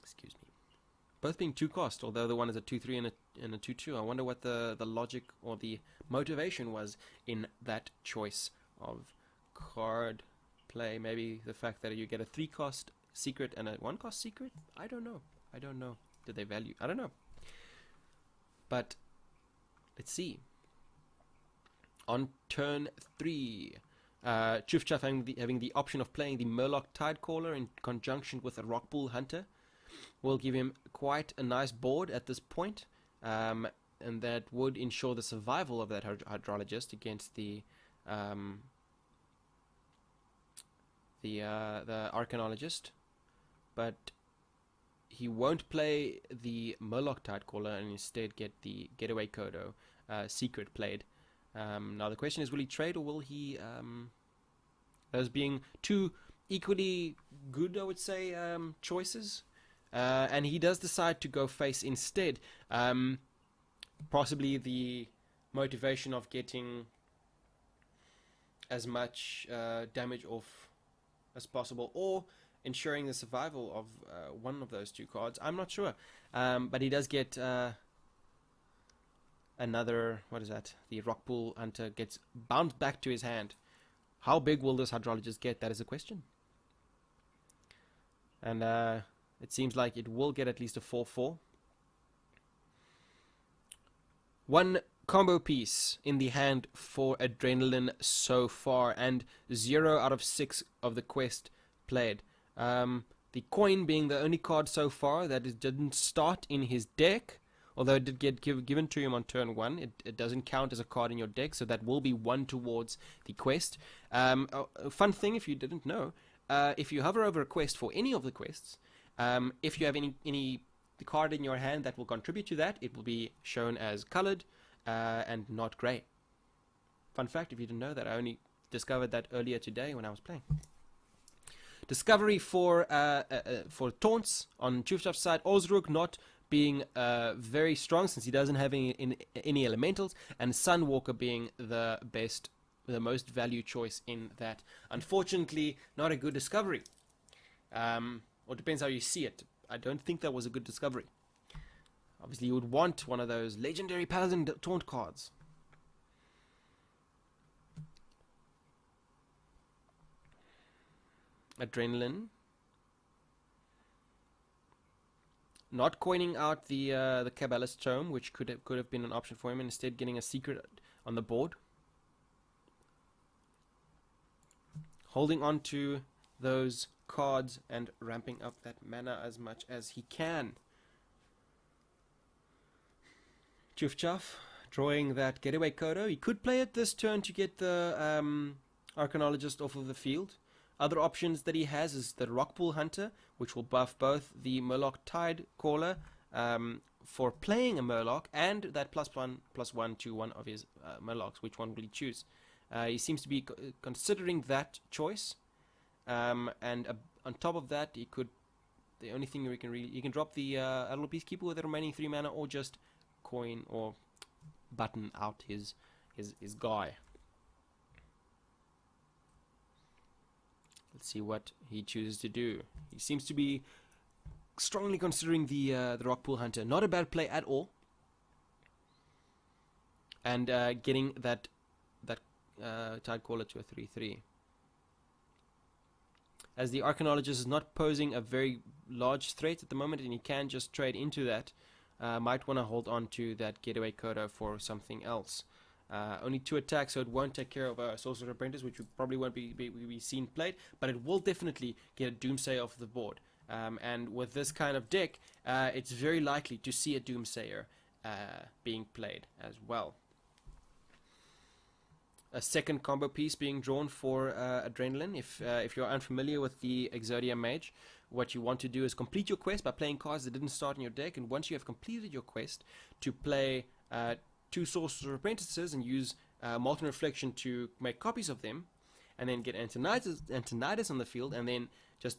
Excuse me. Both being 2 cost, although the one is a 2/3 and a 2/2. I wonder what the logic or the motivation was in that choice of card play. Maybe the fact that you get a 3 cost secret and a 1 cost secret? I don't know. Did they value? I don't know. But let's see. On turn 3, Tjoeftjaf having the option of playing the Murloc Tidecaller in conjunction with a Rockbull Hunter will give him quite a nice board at this point, and that would ensure the survival of that Hydrologist against the Arcanologist. But he won't play the Murloc Tidecaller and instead get the Getaway Kodo secret played. Now the question is, will he trade or will he, those being 2 equally good, I would say, choices. And he does decide to go face instead. Possibly the motivation of getting as much damage off as possible, or ensuring the survival of one of those 2 cards. I'm not sure. But he does get another, what is that? The Rockbull Hunter gets bounced back to his hand. How big will this Hydrologist get? That is a question. And it seems like it will get at least a 4/4. 1 combo piece in the hand for Adrenalin so far, and 0 out of 6 of the quest played. The coin being the only card so far that didn't start in his deck, although it did get given to him on turn 1. It doesn't count as a card in your deck, so that will be 1 towards the quest. A fun thing, if you didn't know, if you hover over a quest for any of the quests, if you have any card in your hand that will contribute to that, it will be shown as colored and not gray. Fun fact, if you didn't know that, I only discovered that earlier today when I was playing. Discovery for taunts on Tjoeftjaf's side. Osrook not being very strong since he doesn't have any elementals, and Sunwalker being the most value choice in that. Unfortunately, not a good discovery. Or depends how you see it. I don't think that was a good discovery. Obviously, you would want one of those legendary Paladin taunt cards. Adrenalin. Not coining out the Kabbalist Tome, which could have been an option for him, and instead getting a secret on the board. Holding on to those cards and ramping up that mana as much as he can. Tjoeftjaf drawing that Getaway Kodo. He could play it this turn to get the Arcanologist off of the field. Other options that he has is the Rockbull Hunter, which will buff both the Murloc Tidecaller for playing a Murloc, and that +1/+1 to one of his Murlocs. Which one will he choose? He seems to be considering that choice. And on top of that, he could. The only thing he can drop the Admiral Peacekeeper with the remaining 3 mana, or just coin or button out his guy. Let's see what he chooses to do. He seems to be strongly considering the Rockbull Hunter. Not a bad play at all. And getting that Tidecaller to a 3/3. As the Arcanologist is not posing a very large threat at the moment, and he can just trade into that, might want to hold on to that getaway coda for something else. Only 2 attacks, so it won't take care of a Sorcerer Apprentice, which probably won't be seen played, but it will definitely get a Doomsayer off the board. And with this kind of deck, it's very likely to see a Doomsayer being played as well. A second combo piece being drawn for Adrenalin. If you're unfamiliar with the Exodia Mage, what you want to do is complete your quest by playing cards that didn't start in your deck, and once you have completed your quest, to play 2 Sorcerer Apprentices and use Molten Reflection to make copies of them, and then get Antonidas on the field, and then just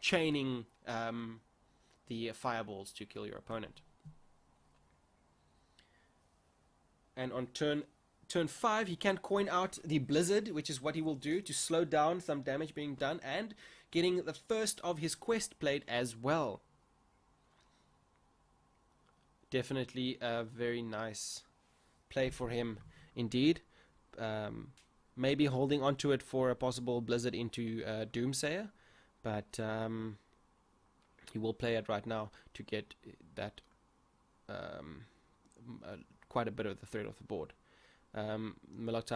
chaining the fireballs to kill your opponent. And on turn 5, he can coin out the Blizzard, which is what he will do to slow down some damage being done, and getting the first of his quest played as well. Definitely a very nice play for him indeed. Maybe holding onto it for a possible Blizzard into Doomsayer, but he will play it right now to get that quite a bit of the threat off the board. Murloc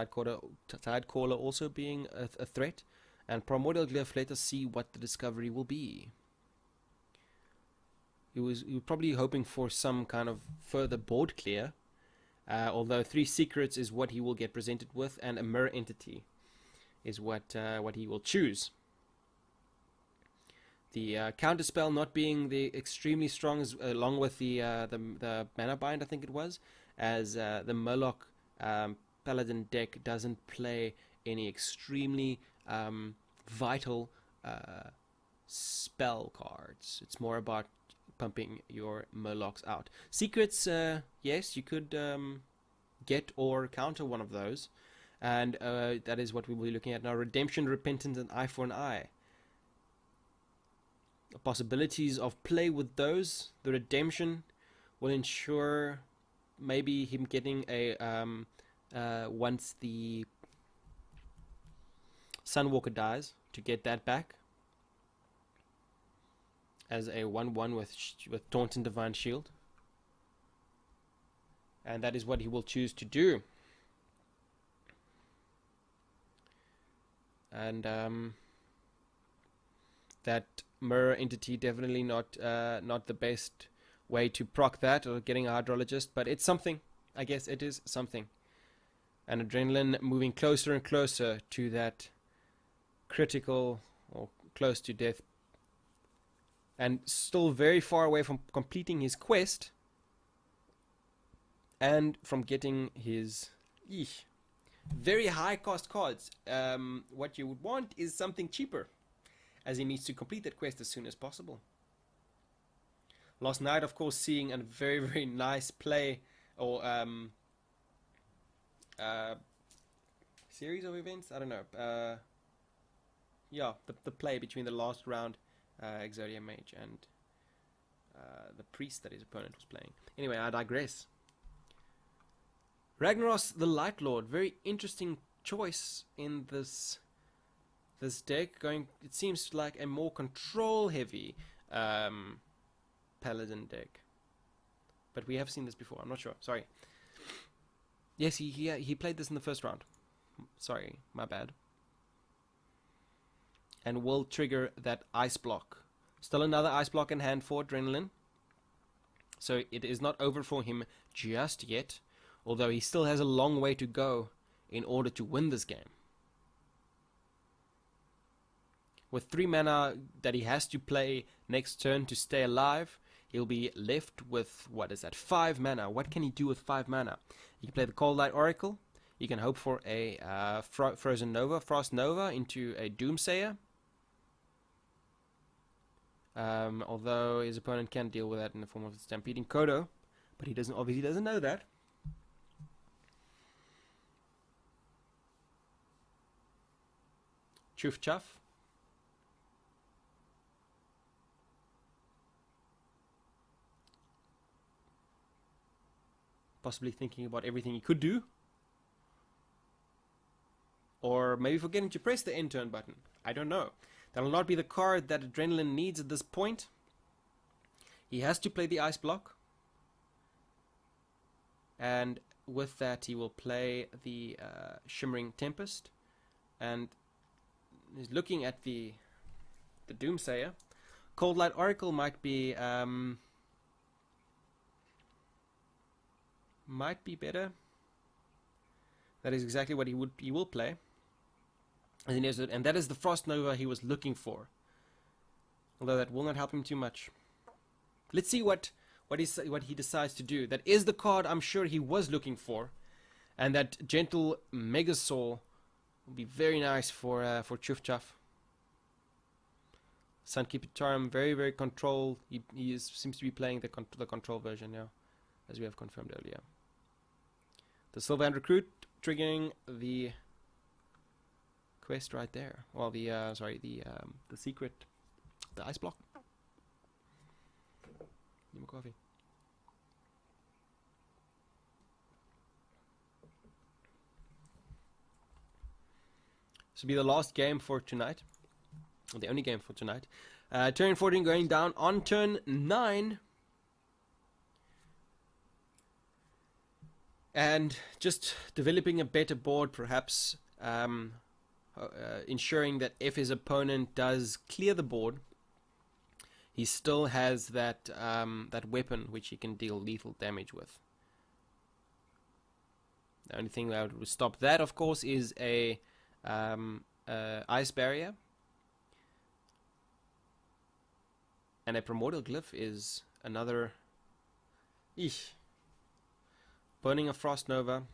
Tidecaller also being a threat, and Primordial Glyph, let us see what the discovery will be. He was probably hoping for some kind of further board clear, although 3 secrets is what he will get presented with, and a mirror entity is what he will choose. The counterspell not being the extremely strong, along with the mana bind, I think it was, as the Murloc Paladin deck doesn't play any extremely vital spell cards. It's more about pumping your Murlocs out. Secrets, yes, you could get or counter one of those, and that is what we will be looking at now. Redemption, Repentance, and Eye for an Eye. The possibilities of play with those. The Redemption will ensure maybe him getting a once the Sunwalker dies, to get that back as a 1/1 with Taunt and Divine Shield, and that is what he will choose to do. And that mirror entity definitely not the best way to proc that, or getting a Hydrologist, but it's something. I guess it is something. And Adrenalin moving closer and closer to that critical, or close to death, and still very far away from completing his quest and from getting his very high cost cards. What you would want is something cheaper, as he needs to complete that quest as soon as possible. Last night, of course, seeing a very, very nice play, or series of events, I don't know, yeah, the play between the last round Exodia Mage and the priest that his opponent was playing. Anyway, I digress. Ragnaros the Light Lord, very interesting choice in this deck. It seems like a more control heavy Paladin deck, but we have seen this before. I'm not sure. Sorry. Yes, he played this in the first round. Sorry, my bad. And will trigger that ice block. Still another ice block in hand for Adrenalin. So it is not over for him just yet, although he still has a long way to go in order to win this game. With 3 mana that he has to play next turn to stay alive, he'll be left with, what is that, 5 mana. What can he do with 5 mana? He can play the Cold Light Oracle. He can hope for a Frost Nova into a Doomsayer. Although his opponent can deal with that in the form of Stampeding Kodo, but he obviously doesn't know that. Tjoeftjaf. Possibly thinking about everything he could do. Or maybe forgetting to press the end turn button. I don't know. That'll not be the card that Adrenalin needs at this point. He has to play the ice block. and with that he will play the Shimmering Tempest, and he's looking at the Doomsayer. Cold Light Oracle might be better. That is exactly what he will play, and that is the Frost Nova he was looking for. Although that will not help him too much. Let's see what he decides to do. That is the card I'm sure he was looking for, and that Gentle Megasaur will be very nice for Tjoeftjaf. Sunkeeper Charm, very, very controlled. He seems to be playing the control version now, as we have confirmed earlier. The Silverhand Recruit triggering the quest right there. Well, the secret, the ice block. Need more coffee. This will be the last game for tonight. The only game for tonight. Turn 14 going down on turn 9. And just developing a better board, perhaps ensuring that if his opponent does clear the board, he still has that weapon which he can deal lethal damage with. The only thing that would stop that, of course, is a ice barrier. And a Primordial Glyph is another... Burning a Frost Nova.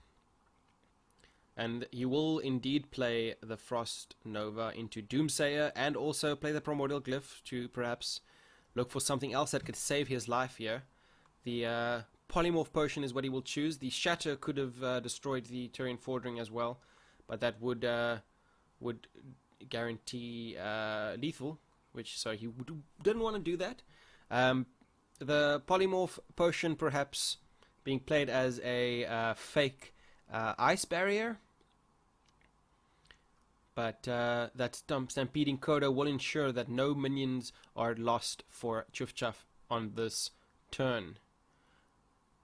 And he will indeed play the Frost Nova into Doomsayer, and also play the Primordial Glyph to perhaps look for something else that could save his life here. The Polymorph Potion is what he will choose. The Shatter could have destroyed the Turian Fordring as well, but that would guarantee lethal, so he didn't want to do that. The Polymorph Potion perhaps being played as a fake ice barrier, but that Stampeding Coda will ensure that no minions are lost for Tjoeftjaf on this turn.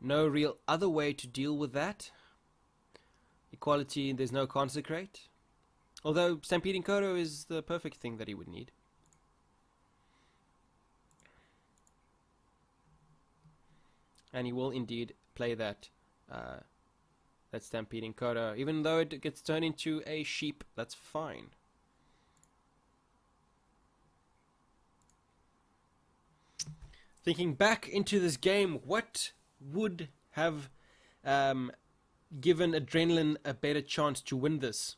No real other way to deal with that. Equality, there's no Consecrate, although Stampeding Coda is the perfect thing that he would need. And he will indeed play that Stampeding Coda, even though it gets turned into a sheep. That's fine. Thinking back into this game, what would have given Adrenalin a better chance to win this?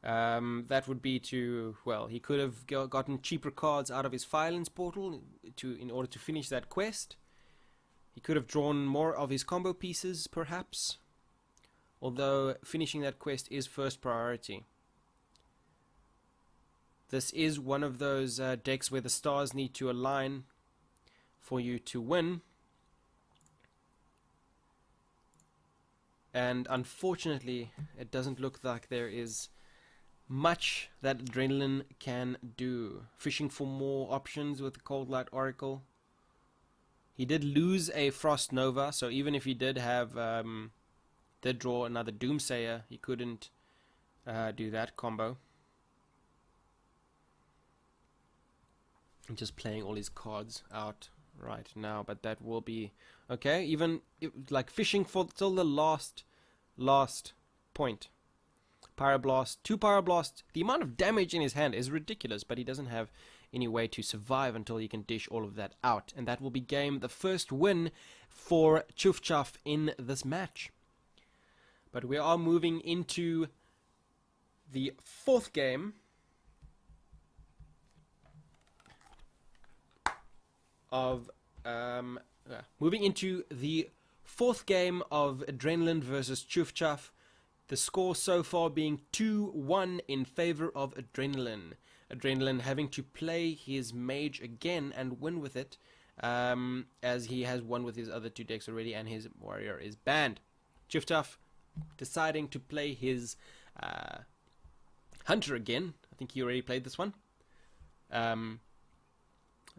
That would be he could have gotten cheaper cards out of his Firelands portal in order to finish that quest. He could have drawn more of his combo pieces, perhaps, although finishing that quest is first priority. This is one of those decks where the stars need to align for you to win. And unfortunately, it doesn't look like there is much that Adrenalin can do. Fishing for more options with the Cold Light Oracle. He did lose a Frost Nova, so even if he did draw another Doomsayer, he couldn't do that combo. I'm just playing all his cards out right now, but that will be okay. Even like fishing for till the last point. Pyroblast, 2 Pyroblast. The amount of damage in his hand is ridiculous, but he doesn't have any way to survive until he can dish all of that out. And that will be the first win for Tjoeftjaf in this match. But we are moving into the 4th game of Adrenalin versus Tjoeftjaf. The score so far being 2-1 in favor of Adrenalin. Adrenalin having to play his mage again and win with it, as he has won with his other 2 decks already, and his warrior is banned. Tjoeftjaf deciding to play his hunter again. I think he already played this one.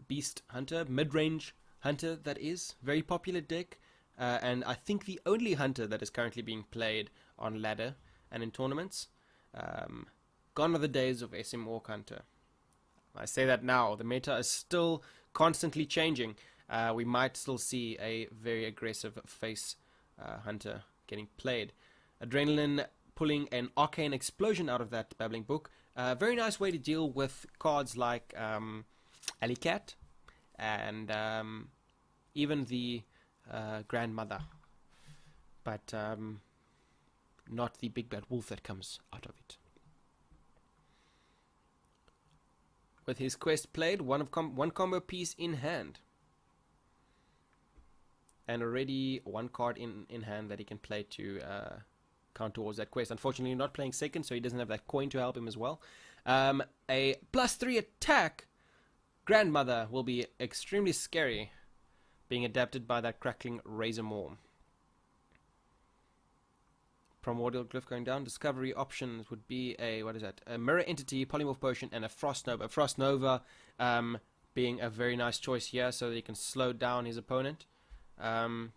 Beast hunter, mid-range hunter, that is. Very popular deck. and I think the only hunter that is currently being played on ladder and in tournaments. Gone are the days of SM Orc Hunter. I say that now. The meta is still constantly changing. We might still see a very aggressive face hunter getting played. Adrenalin pulling an arcane explosion out of that babbling book. Very nice way to deal with cards like Alicat and even the grandmother. But not the big bad wolf that comes out of it. With his quest played, one combo piece in hand. And already one card in hand that he can play to count towards that quest. Unfortunately, not playing second, so he doesn't have that coin to help him as well. A +3 attack grandmother will be extremely scary, being adapted by that crackling razor maw. Primordial Glyph going down. Discovery options would be a, what is that? A Mirror Entity, Polymorph Potion, and a Frost Nova. Frost Nova being a very nice choice here so that he can slow down his opponent.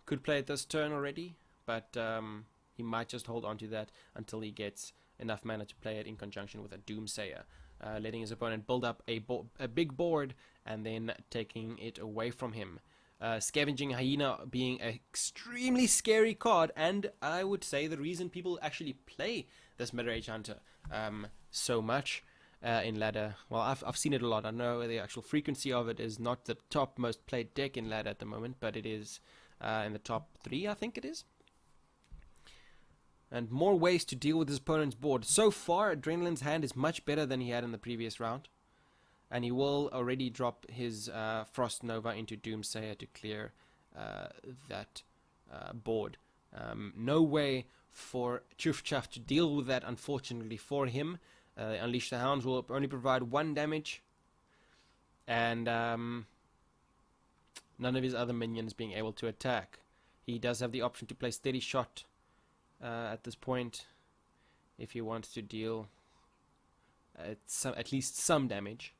Could play it this turn already, but he might just hold on to that until he gets enough mana to play it in conjunction with a Doomsayer. Letting his opponent build up a big board and then taking it away from him. Scavenging Hyena being an extremely scary card, and I would say the reason people actually play this mid-range hunter so much in ladder. Well, I've seen it a lot. I know the actual frequency of it is not the top most played deck in ladder at the moment, but it is in the top 3, I think it is. And more ways to deal with his opponent's board. So far, Adrenalin's hand is much better than he had in the previous round. And he will already drop his Frost Nova into Doomsayer to clear that board. No way for Tjoeftjaf to deal with that, unfortunately for him. Unleash the Hounds will only provide 1 damage. And none of his other minions being able to attack. He does have the option to play Steady Shot at this point, if he wants to deal at least some damage.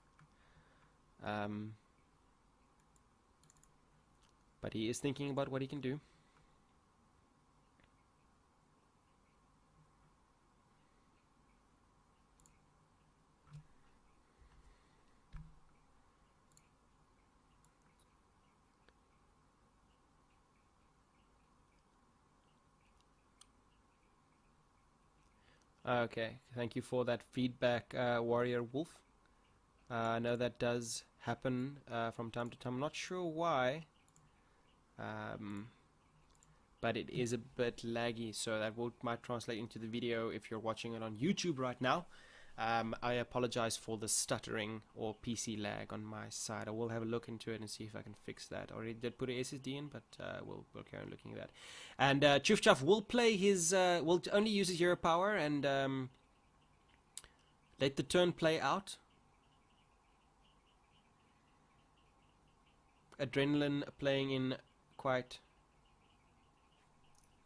But he is thinking about what he can do. Okay, thank you for that feedback, Warrior Wolf. I know that does happen from time to time. I'm not sure why, but it is a bit laggy, so that might translate into the video if you're watching it on YouTube right now. I apologize for the stuttering or PC lag on my side. I will have a look into it and see if I can fix that. I already did put an SSD in, but we'll carry on looking at that. And Tjoeftjaf will play his, will only use his hero power and let the turn play out. Adrenalin playing in quite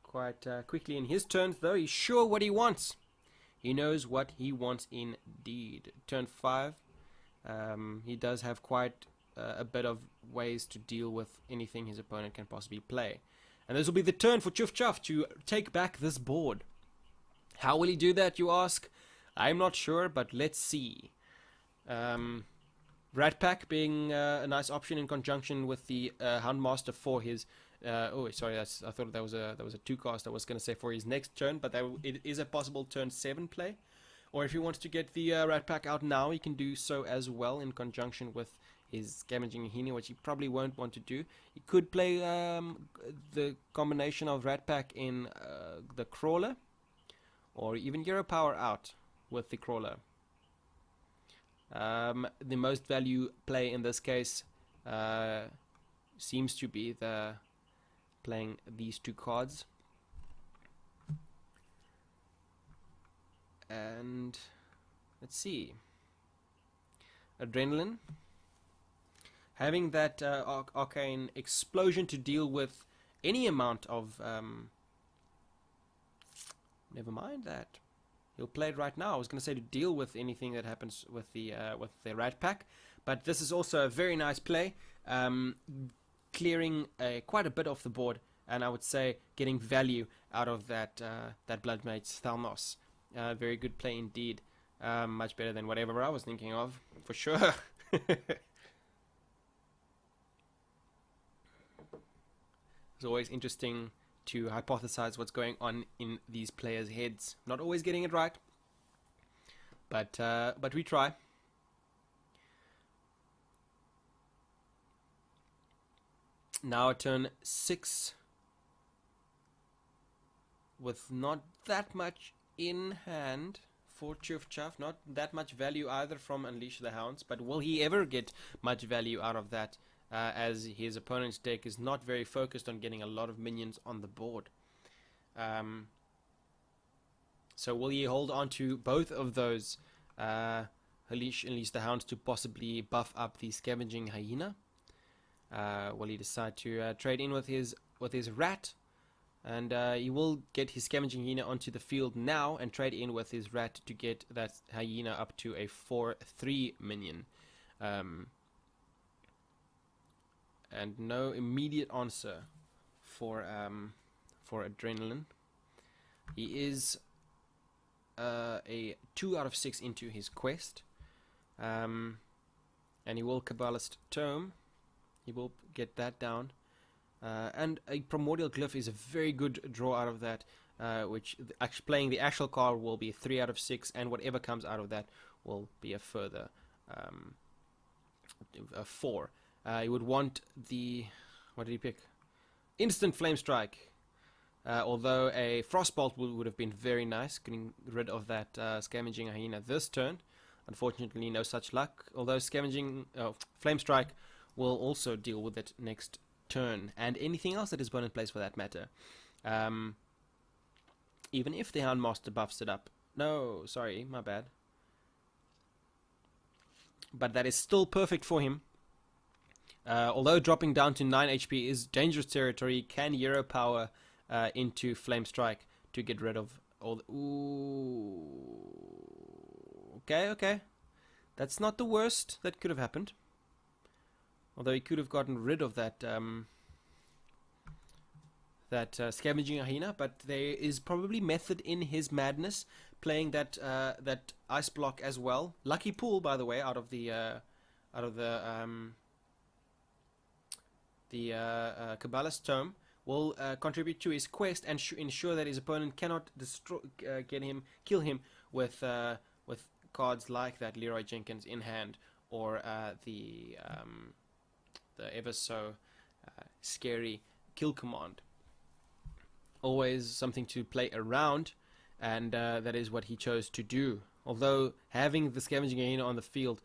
quickly in his turns, though. He's sure what he wants. He knows what he wants indeed. Turn 5, he does have quite a bit of ways to deal with anything his opponent can possibly play. And this will be the turn for Tjoeftjaf to take back this board. How will he do that, you ask? I'm not sure, but let's see. Rat Pack being a nice option in conjunction with the Houndmaster for his. Oh, sorry, I thought that was a 2-cast. I was going to say for his next turn, but it is a possible turn 7 play. Or if he wants to get the Rat Pack out now, he can do so as well in conjunction with his Scavenging Hyena, which he probably won't want to do. He could play the combination of Rat Pack in the Crawler, or even Hero Power out with the Crawler. The most value play in this case seems to be playing these 2 cards. And let's see. Adrenalin having that arcane explosion to deal with any amount of never mind that. He'll play it right now. I was going to say to deal with anything that happens with the Rat Pack, but this is also a very nice play, clearing quite a bit off the board and I would say getting value out of that that Bloodmage's Thalmos. Very good play indeed. Much better than whatever I was thinking of, for sure. It's always interesting to hypothesize what's going on in these players' heads. Not always getting it right, but we try. Now turn 6 with not that much in hand for Tjoeftjaf, not that much value either from Unleash the Hounds, but will he ever get much value out of that, as his opponent's deck is not very focused on getting a lot of minions on the board. So will he hold on to both of those Unleash the Hounds to possibly buff up the Scavenging Hyena? Will he decide to trade in with his rat? And he will get his Scavenging Hyena onto the field now and trade in with his rat to get that hyena up to a 4/3 minion. And no immediate answer for Adrenalin. He is a 2 out of 6 into his quest, and he will Kabbalist Tome. He will get that down. And a Primordial Glyph is a very good draw out of that, which actually playing the actual card will be a 3 out of 6, and whatever comes out of that will be a further a 4. You would want the, what did he pick? Instant Flame Strike. Although a Frostbolt would have been very nice, getting rid of that Scavenging Hyena this turn. Unfortunately, no such luck. Although Flame Strike will also deal with it next turn, and anything else that his opponent plays for that matter. Even if the Houndmaster buffs it up. No, sorry, my bad. But that is still perfect for him. Although dropping down to 9 HP is dangerous territory, can Hero Power into Flame Strike to get rid of all the... Ooh. Okay. That's not the worst that could have happened. Although he could have gotten rid of that Scavenging Hyena, but there is probably method in his madness, playing that that ice block as well. Lucky pull, by the way, out of the Kabbalist Tome will contribute to his quest and ensure that his opponent cannot kill him with cards like that Leroy Jenkins in hand, or the ever so scary kill command. Always something to play around, and that is what he chose to do. Although having the Scavenging Hyena on the field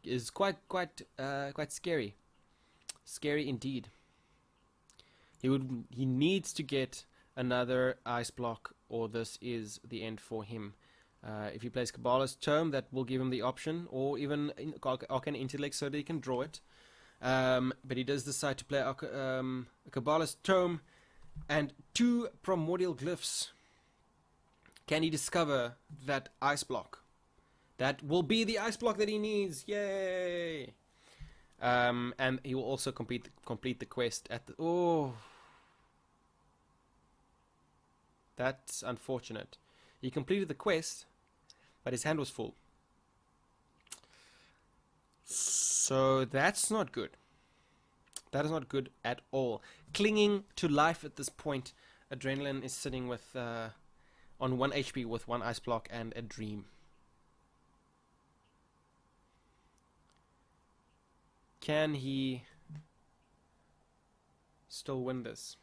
is quite scary. Scary indeed. He needs to get another ice block, or this is the end for him. If he plays Kabbalist Tome, that will give him the option, or even Arcane Intellect so that he can draw it. But he does decide to play a Kabbalist Tome and 2 Primordial Glyphs. Can he discover that ice block? That will be the ice block that he needs. Yay! And he will also complete the quest at the... Oh! That's unfortunate. He completed the quest, but his hand was full. So that's not good. That is not good at all. Clinging to life at this point. Adrenalin is sitting with on 1 HP with 1 ice block and a dream. Can he still win this?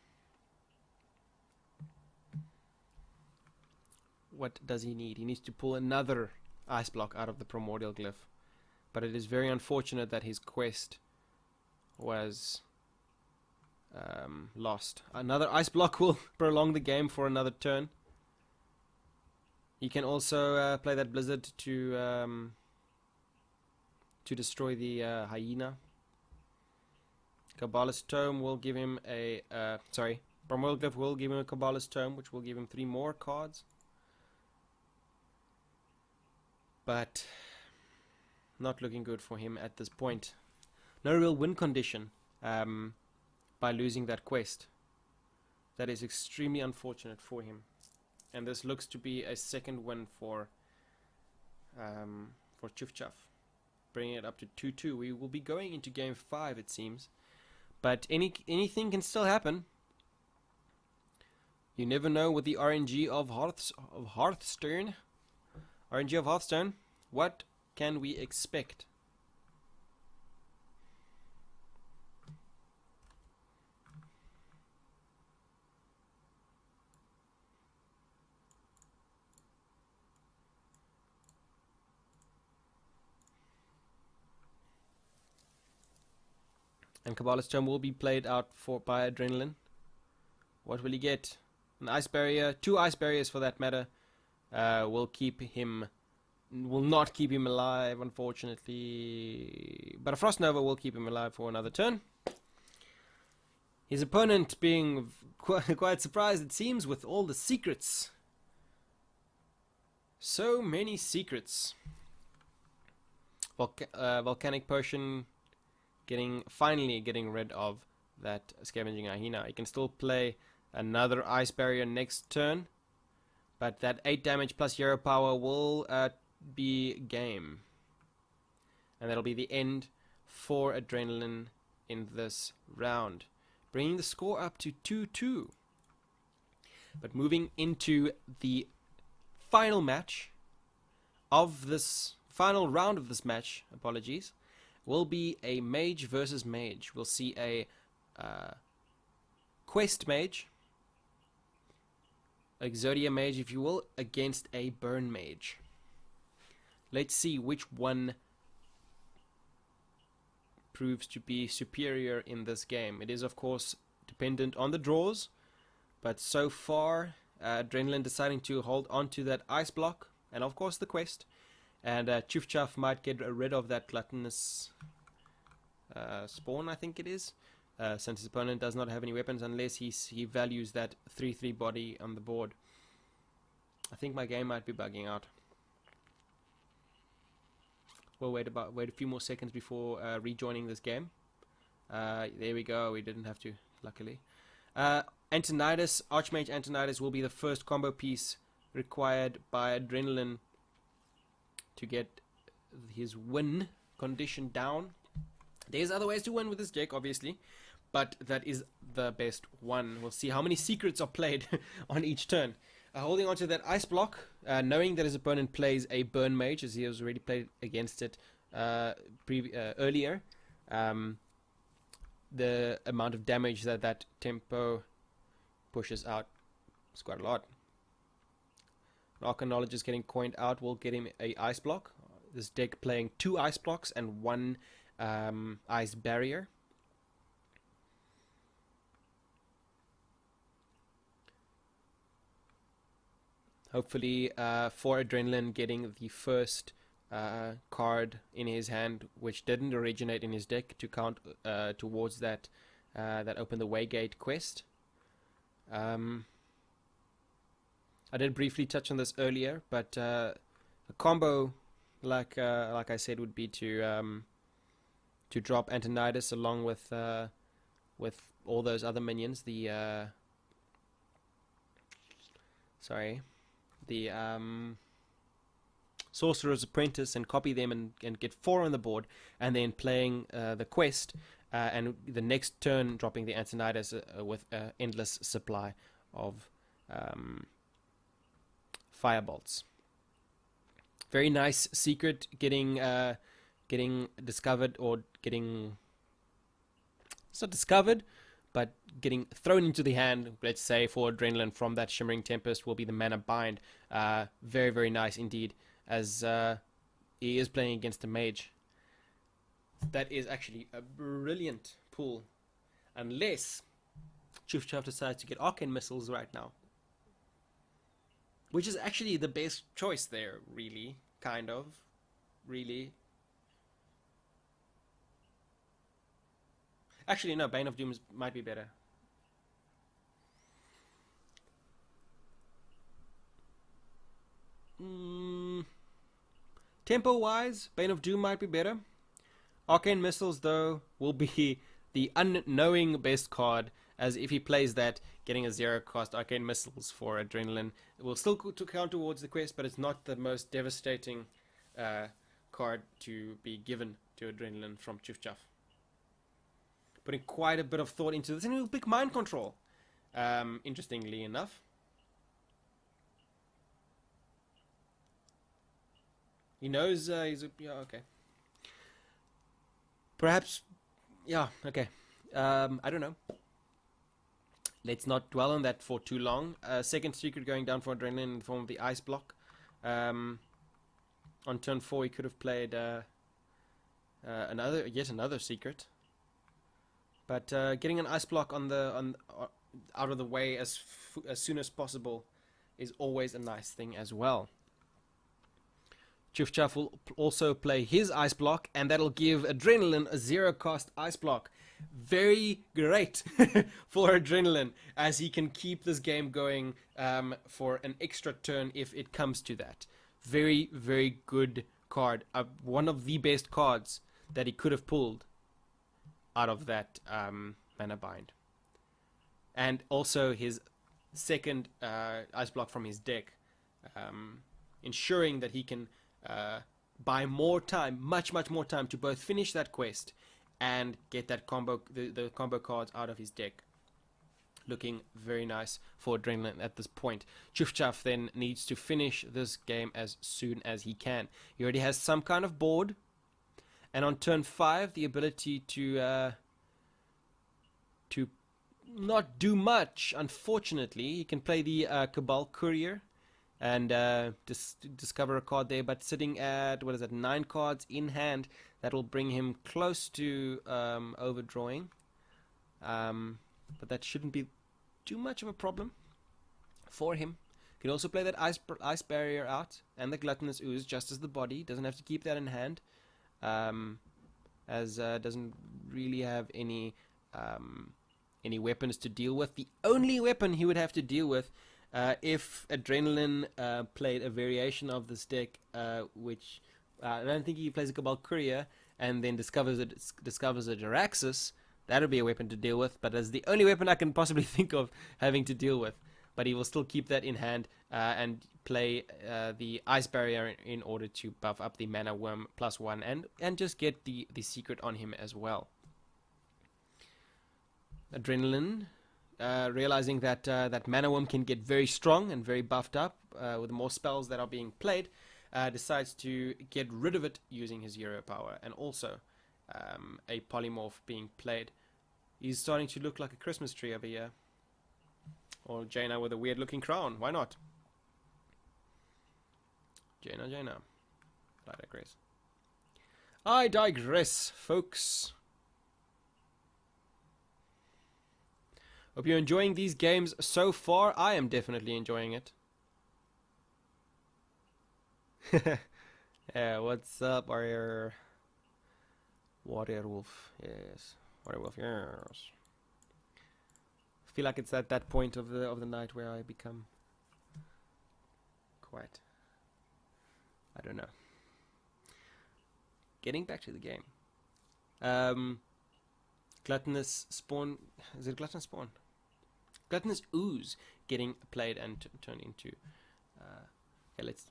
What does he need? He needs to pull another ice block out of the Primordial Glyph. But it is very unfortunate that his quest was lost. Another ice block will prolong the game for another turn. He can also play that Blizzard to destroy the Hyena. Kabbalist Tome will give him a... Primordial Glyph will give him a Kabbalist Tome, which will give him 3 more cards. But not looking good for him at this point. No real win condition by losing that quest. That is extremely unfortunate for him. And this looks to be a second win for Tjoeftjaf, bringing it up to 2-2. We will be going into game 5, it seems. But anything can still happen. You never know with the RNG of Hearthstone. RNG of Hearthstone. What can we expect? And Kabbalah's Tome will be played out by Adrenalin. What will he get? An ice barrier, 2 ice barriers for that matter. Will not keep him alive, unfortunately. But a Frost Nova will keep him alive for another turn. His opponent being quite surprised, it seems, with all the secrets. So many secrets. Volcanic Potion finally getting rid of that Scavenging Hyena. He can still play another Ice Barrier next turn, but that 8 damage plus hero power will be game. And that'll be the end for Adrenalin in this round, bringing the score up to 2-2. But moving into the final match of this final round of this match, will be a mage versus mage. We'll see a quest mage, Exodia mage if you will, against a burn mage. Let's see which one proves to be superior in this game. It is of course dependent on the draws, but so far Adrenalin deciding to hold on to that ice block and of course the quest. And Tjoeftjaf might get rid of that gluttonous spawn, I think it is, since his opponent does not have any weapons unless he values that 3/3 body on the board. I think my game might be bugging out. We'll wait a few more seconds before rejoining this game. There we go. We didn't have to, luckily. Antonidas, Archmage Antonidas will be the first combo piece required by Adrenalin to get his win condition down. There's other ways to win with this deck, obviously, but that is the best one. We'll see how many secrets are played on each turn. Holding on to that ice block, knowing that his opponent plays a burn mage, as he has already played against it earlier. The amount of damage that tempo pushes out is quite a lot. Archanologist getting coined out will get him a ice block. This deck playing 2 ice blocks and 1 ice barrier. Hopefully for Adrenalin getting the first card in his hand, which didn't originate in his deck, to count towards that Open the Waygate quest. I did briefly touch on this earlier, but a combo, like I said, would be to drop Antonidas along with all those other minions. The Sorcerer's Apprentice, and copy them and get 4 on the board, and then playing the quest, and the next turn dropping the Antonidas with an endless supply of firebolts. Very nice secret getting discovered, or getting, it's not discovered, but getting thrown into the hand, let's say, for Adrenalin from that Shimmering Tempest will be the Mana Bind. Very, very nice indeed, as he is playing against a mage. That is actually a brilliant pull, unless Tjoeftjaf decides to get Arcane Missiles right now, which is actually the best choice there, really, kind of, really. Actually, no, Bane of Doom might be better. Tempo-wise, Bane of Doom might be better. Arcane Missiles, though, will be the unknowing best card, as if he plays that, getting a 0-cost Arcane Missiles for Adrenalin will still count towards the quest, but it's not the most devastating card to be given to Adrenalin from Tjoeftjaf. Putting quite a bit of thought into this, and he'll pick Mind Control, interestingly enough. He knows he's a... Yeah, okay. Perhaps... Yeah, okay. I don't know. Let's not dwell on that for too long. Second secret going down for Adrenalin in the form of the Ice Block. On turn 4 he could have played yet another secret. But getting an Ice Block out of the way as soon as possible is always a nice thing as well. Tjoeftjaf will also play his Ice Block, and that'll give Adrenalin a 0-cost Ice Block. Very great for Adrenalin, as he can keep this game going for an extra turn if it comes to that. Very, very good card. One of the best cards that he could have pulled out of that mana bind. And also his second Ice Block from his deck, ensuring that he can buy more time, much more time, to both finish that quest and get that combo, the combo cards out of his deck. Looking very nice for Adrenalin at this point. Tjoeftjaf then needs to finish this game as soon as he can. He already has some kind of board, and on turn 5 the ability to not do much, unfortunately. He can play the Cabal Courier and discover a card there, but sitting at, 9 cards in hand, that will bring him close to overdrawing. But that shouldn't be too much of a problem for him. Can also play that ice barrier out and the Gluttonous Ooze just as the body. Doesn't have to keep that in hand, as doesn't really have any weapons to deal with. The only weapon he would have to deal with, if Adrenalin played a variation of this deck, which I don't think he plays a Cabal Courier and then discovers a Jaraxxus, that would be a weapon to deal with, but as the only weapon I can possibly think of having to deal with. But he will still keep that in hand and play the Ice Barrier in order to buff up the Mana Worm +1 and just get the secret on him as well. Adrenalin, realizing that that Mana Worm can get very strong and very buffed up with more spells that are being played, decides to get rid of it using his Hero Power, and also a Polymorph being played. He's starting to look like a Christmas tree over here. Or Jaina with a weird looking crown. Why not? Jaina. I digress. I digress, folks. Hope you're enjoying these games so far. I am definitely enjoying it. Yeah, what's up, Warrior Wolf? Yes. Warrior Wolf, yes. I feel like it's at that point of the night where I become quite, I don't know. Getting back to the game. Gluttonous Spawn. Is it Gluttonous Spawn? Gluttonous Ooze getting played and turned into. Okay, let's.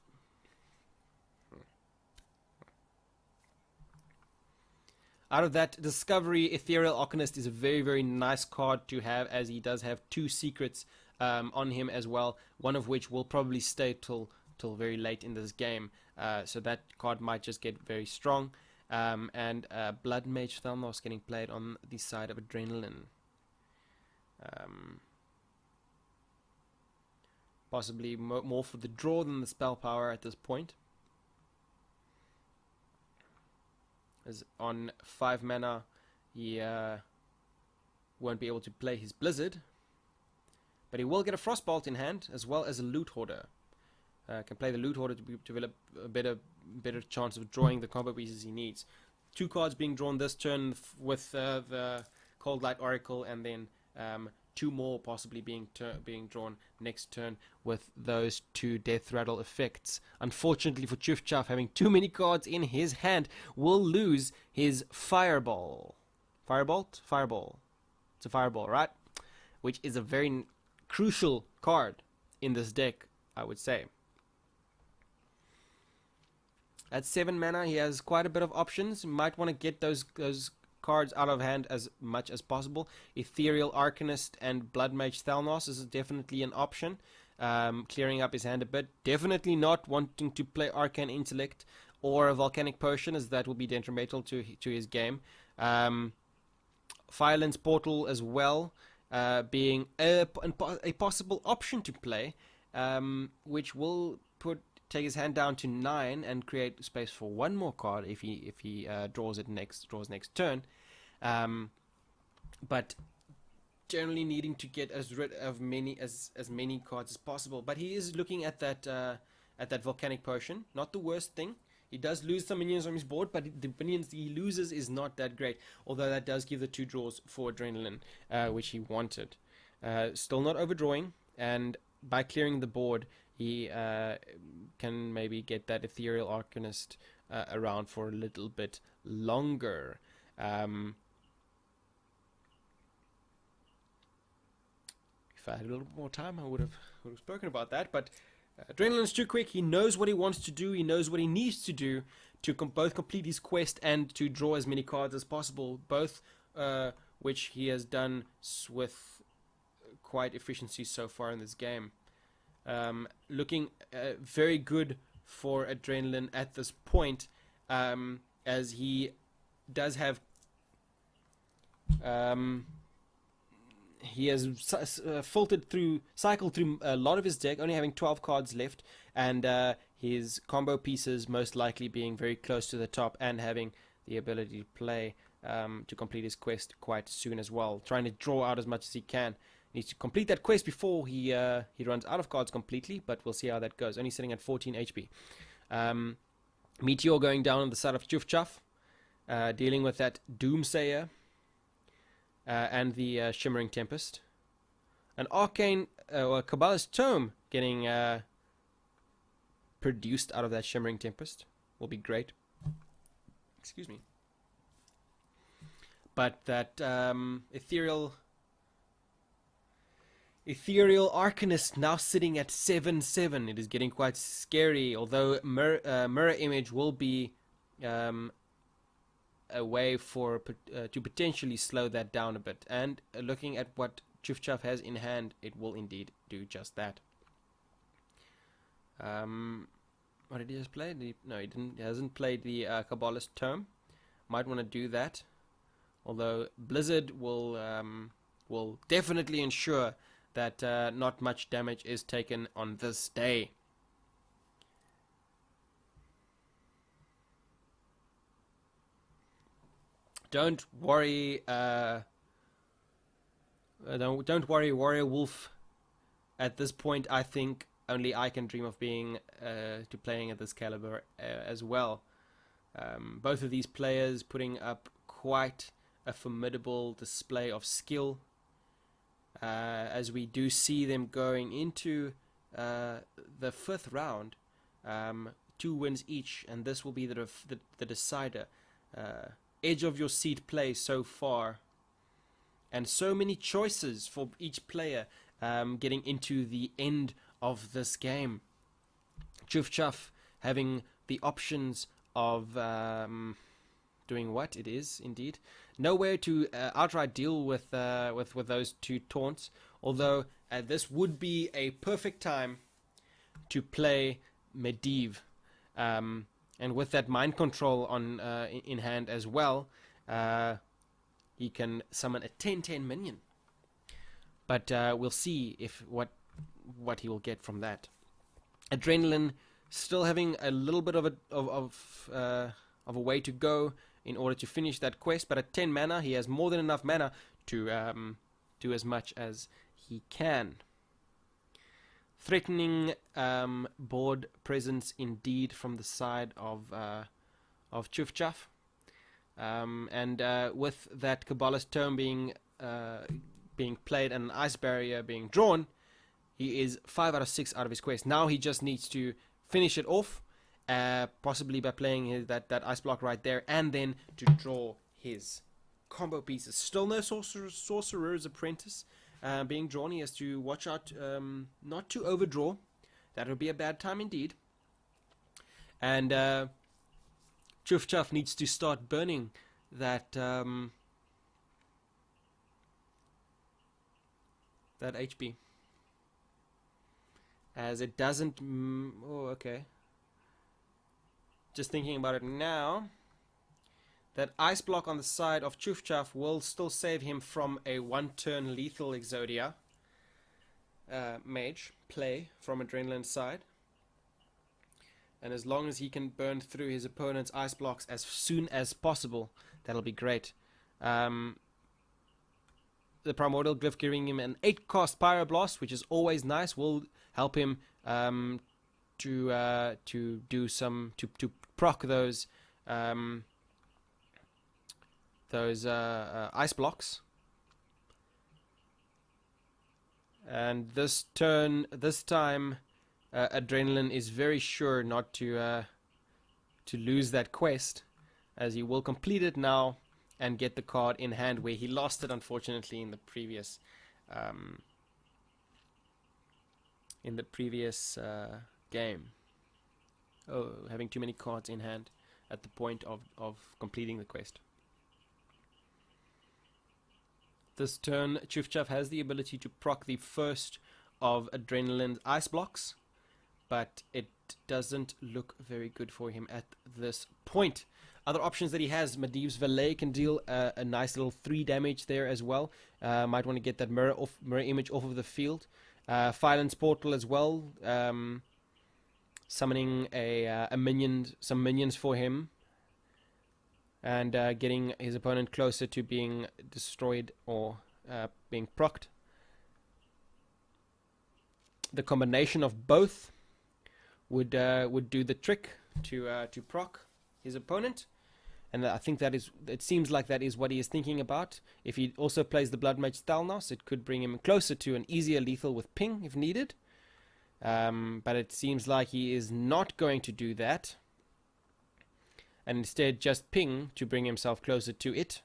Out of that, Discovery Ethereal Arcanist is a very, very nice card to have, as he does have 2 secrets on him as well, one of which will probably stay till very late in this game. So that card might just get very strong. And Blood Mage Thalnos getting played on the side of Adrenalin. Possibly more for the draw than the spell power at this point. As on 5 mana, he won't be able to play his Blizzard, but he will get a Frostbolt in hand, as well as a Loot Hoarder. Can play the Loot Hoarder to develop a better chance of drawing the combo pieces he needs. 2 cards being drawn this turn with the Cold Light Oracle, and then 2 more possibly being drawn next turn with those 2 Death Rattle effects. Unfortunately for Tjoeftjaf, having too many cards in his hand, will lose his Fireball. Firebolt? Fireball. It's a Fireball, right? which is a very crucial card in this deck, I would say. At 7 mana, he has quite a bit of options. You might want to get those cards out of hand as much as possible. Ethereal Arcanist and Blood Mage Thalnos is definitely an option. Clearing up his hand a bit. Definitely not wanting to play Arcane Intellect or a Volcanic Potion, as that will be detrimental to his game. Firelands Portal as well, being a possible option to play, which will take his hand down to 9 and create space for one more card if he draws next turn. But generally needing to get rid of as many cards as possible. But he is looking at that Volcanic Potion. Not the worst thing. He does lose some minions on his board, but the minions he loses is not that great. Although that does give the 2 draws for Adrenalin, which he wanted. Still not overdrawing, and by clearing the board, he can maybe get that Ethereal Arcanist around for a little bit longer. If I had a little more time, I would have spoken about that, but Adrenalin's too quick. He knows what he wants to do. He knows what he needs to do to both complete his quest and to draw as many cards as possible, both which he has done with quite efficiency so far in this game. Looking very good for Adrenalin at this point, as he does have he has cycled through a lot of his deck, only having 12 cards left, and his combo pieces most likely being very close to the top and having the ability to play to complete his quest quite soon as well. Trying to draw out as much as he can. Needs to complete that quest before he runs out of cards completely, but we'll see how that goes. Only sitting at 14 HP. Meteor going down on the side of Tjoeftjaf, dealing with that Doomsayer and the Shimmering Tempest. An Arcane or Kabbalist Tome getting produced out of that Shimmering Tempest will be great. Excuse me. But that Ethereal Arcanist now sitting at 7/7. It is getting quite scary, although Mirror Image will be a way to potentially slow that down a bit. And looking at what Tjoeftjaf has in hand, it will indeed do just that. What did he just play? No, he didn't. He hasn't played the Kabbalist Tome. Might want to do that. Although Blizzard will definitely ensure that not much damage is taken on this day. Don't worry, don't worry, Warrior Wolf. At this point, I think only I can dream of being playing at this caliber as well. Both of these players putting up quite a formidable display of skill. As we do see them going into the 5th round, 2 wins each, and this will be the decider. Edge of your seat play so far, and so many choices for each player getting into the end of this game. Tjoeftjaf having the options of doing what it is indeed. Nowhere to outright deal with those 2 taunts, although this would be a perfect time to play Medivh. And with that Mind Control on in hand as well, he can summon a 10/10 minion. But we'll see what he will get from that. Adrenalin still having a little bit of a way to go in order to finish that quest, but at 10 mana, he has more than enough mana to do as much as he can. Threatening board presence indeed from the side of Tjoeftjaf, and with that Kabbalist Tome being played and an Ice Barrier being drawn, he is 5 out of 6 out of his quest. Now he just needs to finish it off, possibly by playing that Ice Block right there, and then to draw his combo pieces. Still no Sorcerer's Apprentice, being drawn. He has to watch out not to overdraw. That would be a bad time indeed. And Tjoeftjaf needs to start burning that that HP, as it doesn't. Oh, okay. Just thinking about it now, that ice block on the side of Tjoeftjaf will still save him from a one-turn lethal Exodia mage play from Adrenalin's side. And as long as he can burn through his opponent's ice blocks as soon as possible, that'll be great. The Primordial Glyph giving him an 8-cost Pyroblast, which is always nice, will help him to do some to proc those ice blocks. And this time, Adrenalin is very sure not to lose that quest, as he will complete it now and get the card in hand, where he lost it unfortunately in the previous game. Oh, having too many cards in hand at the point of completing the quest. This turn, Tjoeftjaf has the ability to proc the first of Adrenalin's ice blocks, but it doesn't look very good for him at this point. Other options that he has, Medivh's Valet can deal a nice little 3 damage there as well. Might want to get that mirror image off of the field. Filance Portal as well, summoning some minions for him, and getting his opponent closer to being destroyed or being procced. The combination of both would do the trick to proc his opponent, and I think it seems like that is what he is thinking about. If he also plays the Blood Mage Stalnos, it could bring him closer to an easier lethal with ping if needed. But it seems like he is not going to do that, and instead just ping to bring himself closer to it.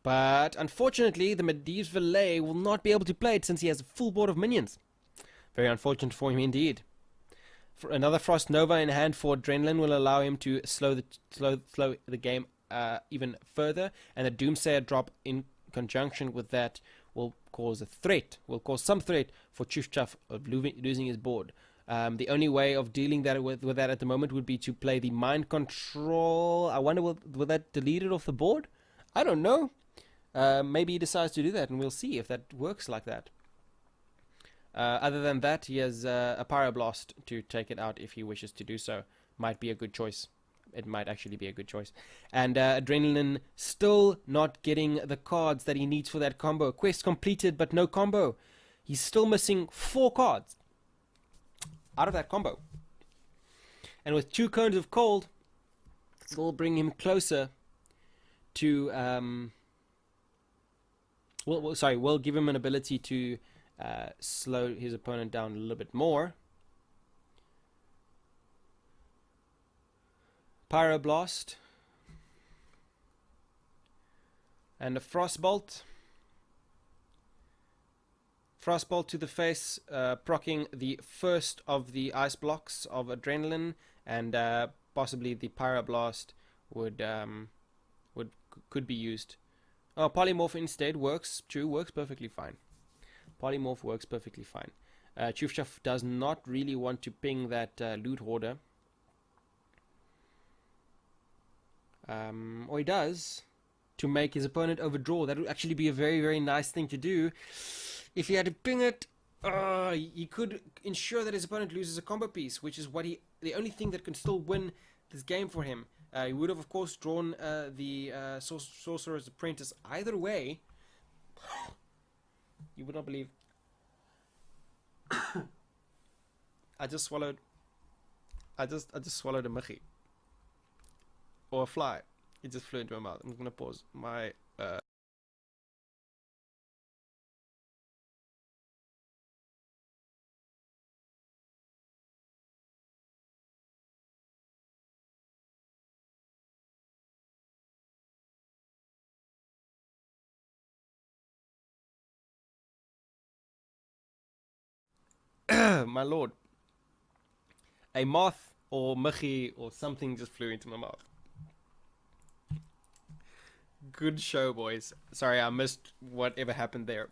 But unfortunately, the Medivh's Valet will not be able to play it since he has a full board of minions. Very unfortunate for him indeed. For another Frost Nova in hand for Adrenalin will allow him to slow the game even further, and the Doomsayer drop in conjunction with that will cause some threat for Tjoeftjaf of losing his board. The only way of dealing with that at the moment would be to play the Mind Control. I wonder will that delete it off the board? I don't know. Maybe he decides to do that, and we'll see if that works like that. Other than that, he has a Pyroblast to take it out if he wishes to do so. Might be a good choice. It might actually be a good choice. And Adrenalin still not getting the cards that he needs for that combo. Quest completed, but no combo. He's still missing 4 cards out of that combo. And with 2 Cones of Cold, it will bring him closer to... will give him an ability to slow his opponent down a little bit more. Pyroblast and a Frostbolt. Frostbolt to the face, proccing the first of the ice blocks of Adrenalin, and possibly the Pyroblast could be used. Oh, Polymorph instead works. True, works perfectly fine. Polymorph works perfectly fine. Tjoeftjaf does not really want to ping that Loot Hoarder. Or he does, to make his opponent overdraw. That would actually be a very, very nice thing to do. If he had to ping it, he could ensure that his opponent loses a combo piece, which is the only thing that can still win this game for him. He would have, of course, drawn the Sorcerer's Apprentice either way. You would not believe. I just swallowed a Michi. Or a fly. It just flew into my mouth. I'm going to pause my My lord. A moth or muggy or something just flew into my mouth. Good show, boys. Sorry, I missed whatever happened there.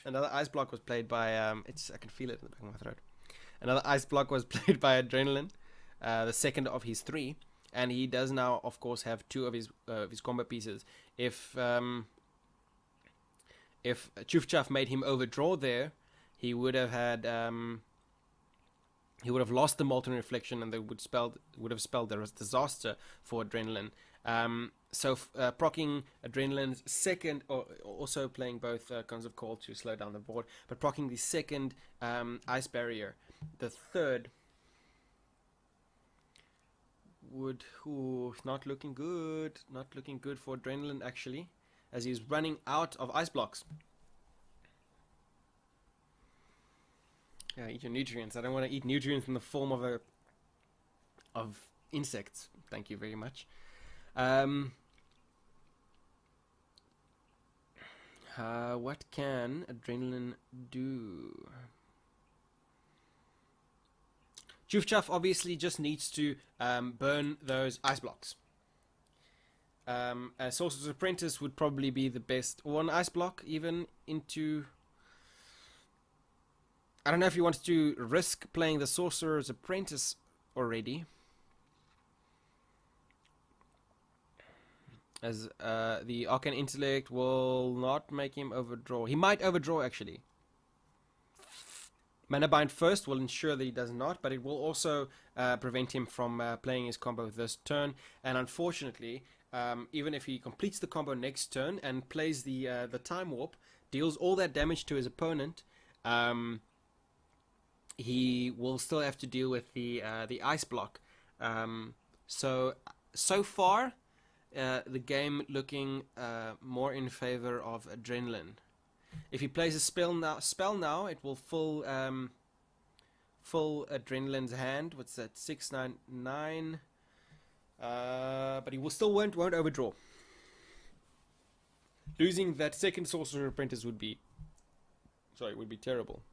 Another ice block was played by I can feel it in the back of my throat. Another ice block was played by Adrenalin, the second of his 3, and he does now, of course, have 2 of his combo pieces. If Tjoeftjaf made him overdraw there, he would have had he would have lost the Molten Reflection, and that would have spelled the disaster for Adrenalin. So proccing Adrenalin's second, or also playing both Guns of Cold to slow down the board, but proccing the second ice barrier. The third would, not looking good. Not looking good for Adrenalin, actually, as he's running out of ice blocks. Yeah, eat your nutrients. I don't want to eat nutrients in the form of insects. Thank you very much. What can Adrenalin do? Tjoeftjaf obviously just needs to burn those ice blocks. A Sorcerer's Apprentice would probably be the best. Or an ice block even into... I don't know if he wants to risk playing the Sorcerer's Apprentice already, as the Arcane Intellect will not make him overdraw. He might overdraw, actually. Mana Bind first will ensure that he does not, but it will also prevent him from playing his combo this turn. And unfortunately, even if he completes the combo next turn and plays the Time Warp, deals all that damage to his opponent, he will still have to deal with the ice block. So far, the game looking more in favor of Adrenalin. If he plays a spell now, it will full Adrenalin's hand. What's that? 699. But he will still won't overdraw. Losing that second Sorcerer Apprentice would be terrible.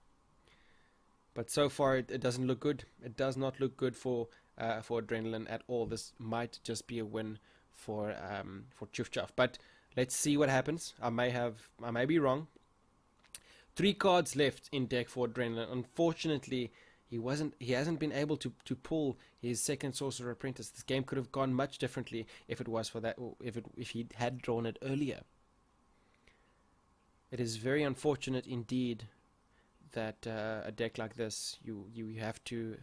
But so far, it doesn't look good. It does not look good for Adrenalin at all. This might just be a win for Tjoeftjaf. But let's see what happens. I may be wrong. 3 cards left in deck for Adrenalin. Unfortunately, he hasn't been able to pull his second Sorcerer Apprentice. This game could have gone much differently if it was for that, or if he had drawn it earlier. It is very unfortunate indeed that a deck like this, you have to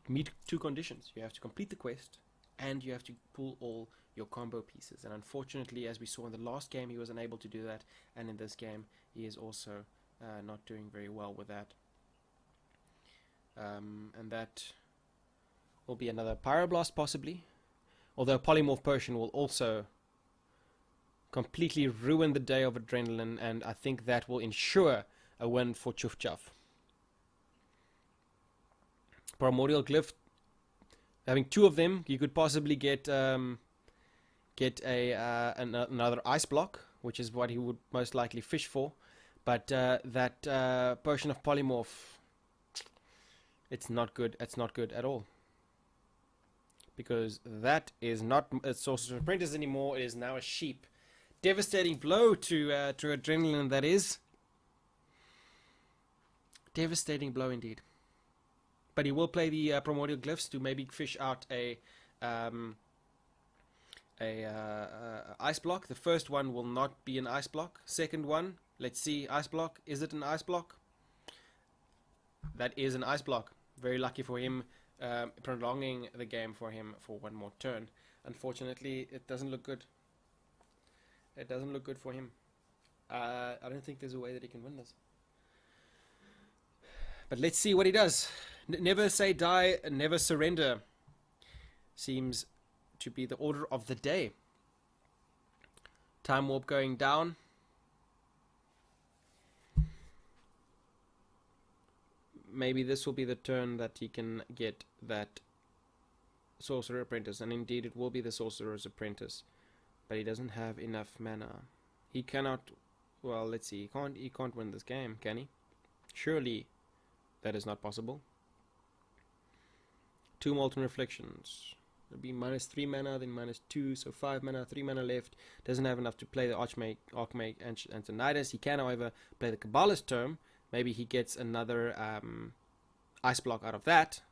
meet 2 conditions. You have to complete the quest, and you have to pull all your combo pieces. And unfortunately, as we saw in the last game, he was unable to do that, and in this game he is also not doing very well with that. And that will be another Pyroblast possibly, although Polymorph Potion will also completely ruin the day of Adrenalin, and I think that will ensure a win for Tjoeftjaf. Primordial Glyph, having 2 of them, you could possibly get another ice block, which is what he would most likely fish for. But that Potion of Polymorph, it's not good. It's not good at all, because that is not a Sorcerer's Apprentice anymore. It is now a sheep. Devastating blow to Adrenalin, that is. Devastating blow indeed. But he will play the Primordial Glyphs to maybe fish out a ice block. The first one will not be an ice block. Second one, let's see, ice block. Is it an ice block? That is an ice block. Very lucky for him, prolonging the game for him for 1 more turn. Unfortunately, it doesn't look good. It doesn't look good for him. I don't think there's a way that he can win this. But let's see what he does. Never say die, never surrender seems to be the order of the day. Time Warp going down. Maybe this will be the turn that he can get that Sorcerer Apprentice, and indeed it will be the Sorcerer's Apprentice. But he doesn't have enough mana. He cannot Well, let's see. He can't win this game, can he? Surely that is not possible. 2 Molten Reflections. It'll be -3 mana, then -2, so 5 mana, 3 mana left. Doesn't have enough to play the Archmage Antonidas. He can, however, play the Kabbalist Tome. Maybe he gets another Ice Block out of that.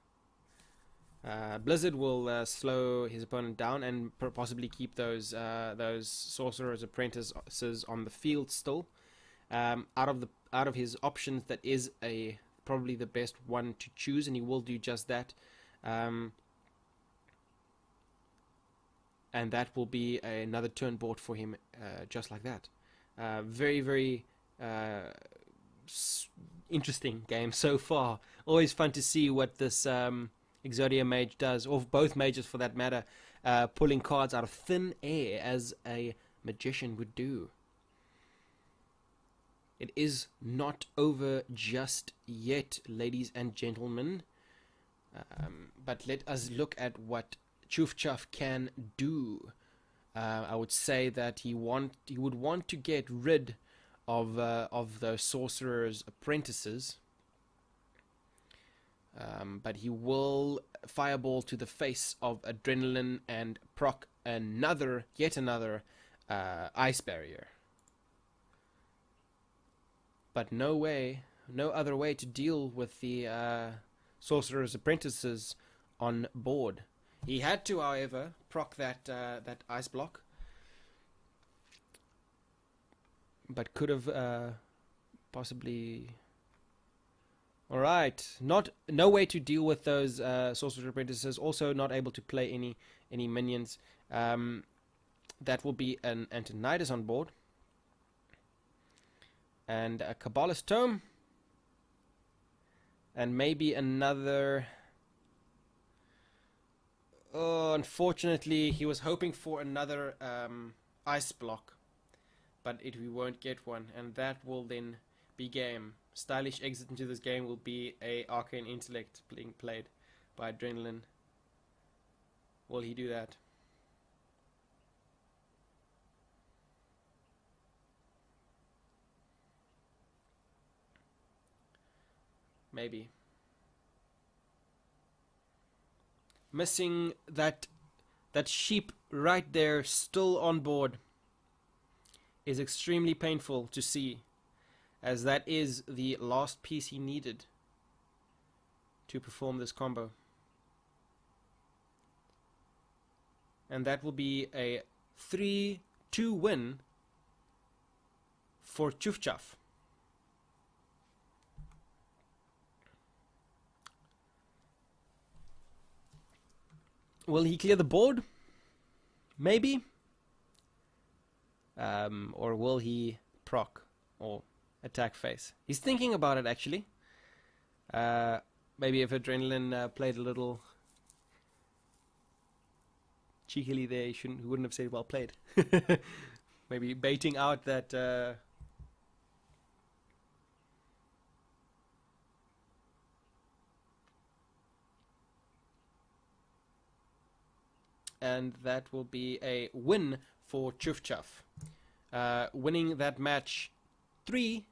Blizzard will slow his opponent down and possibly keep those Sorcerer's Apprentices on the field still. Out of his options, that is probably the best one to choose, and he will do just that. And that will be another turn bought for him, just like that. Very, very interesting game so far. Always fun to see what this Exodia Mage does, or both mages for that matter, pulling cards out of thin air as a magician would do. It is not over just yet, ladies and gentlemen. But let us look at what Tjoeftjaf can do. I would say that he would want to get rid of those Sorcerer's Apprentices. But he will Fireball to the face of Adrenalin and proc yet another Ice Barrier. But no other way to deal with the Sorcerer's Apprentices on board. He had to, however, proc that Ice Block, but could have possibly. All right, no way to deal with those Sorcerer's Apprentices. Also, not able to play any minions. That will be an Antonidas on board, and a Kabbalist Tome, and maybe another. Oh, unfortunately, he was hoping for another Ice Block, but we won't get one, and that will then be game. Stylish exit into this game will be a Arcane Intellect being played by Adrenalin. Will he do that? Maybe. Missing that sheep right there, still on board, is extremely painful to see, as that is the last piece he needed to perform this combo. And that will be a 3-2 win for Tjoeftjaf. Will he clear the board? Maybe. Or will he proc or attack face? He's thinking about it, actually. Maybe if Adrenalin played a little cheekily there, he wouldn't have said well played. Maybe baiting out that and that will be a win for Tjoeftjaf, winning that match 3-2.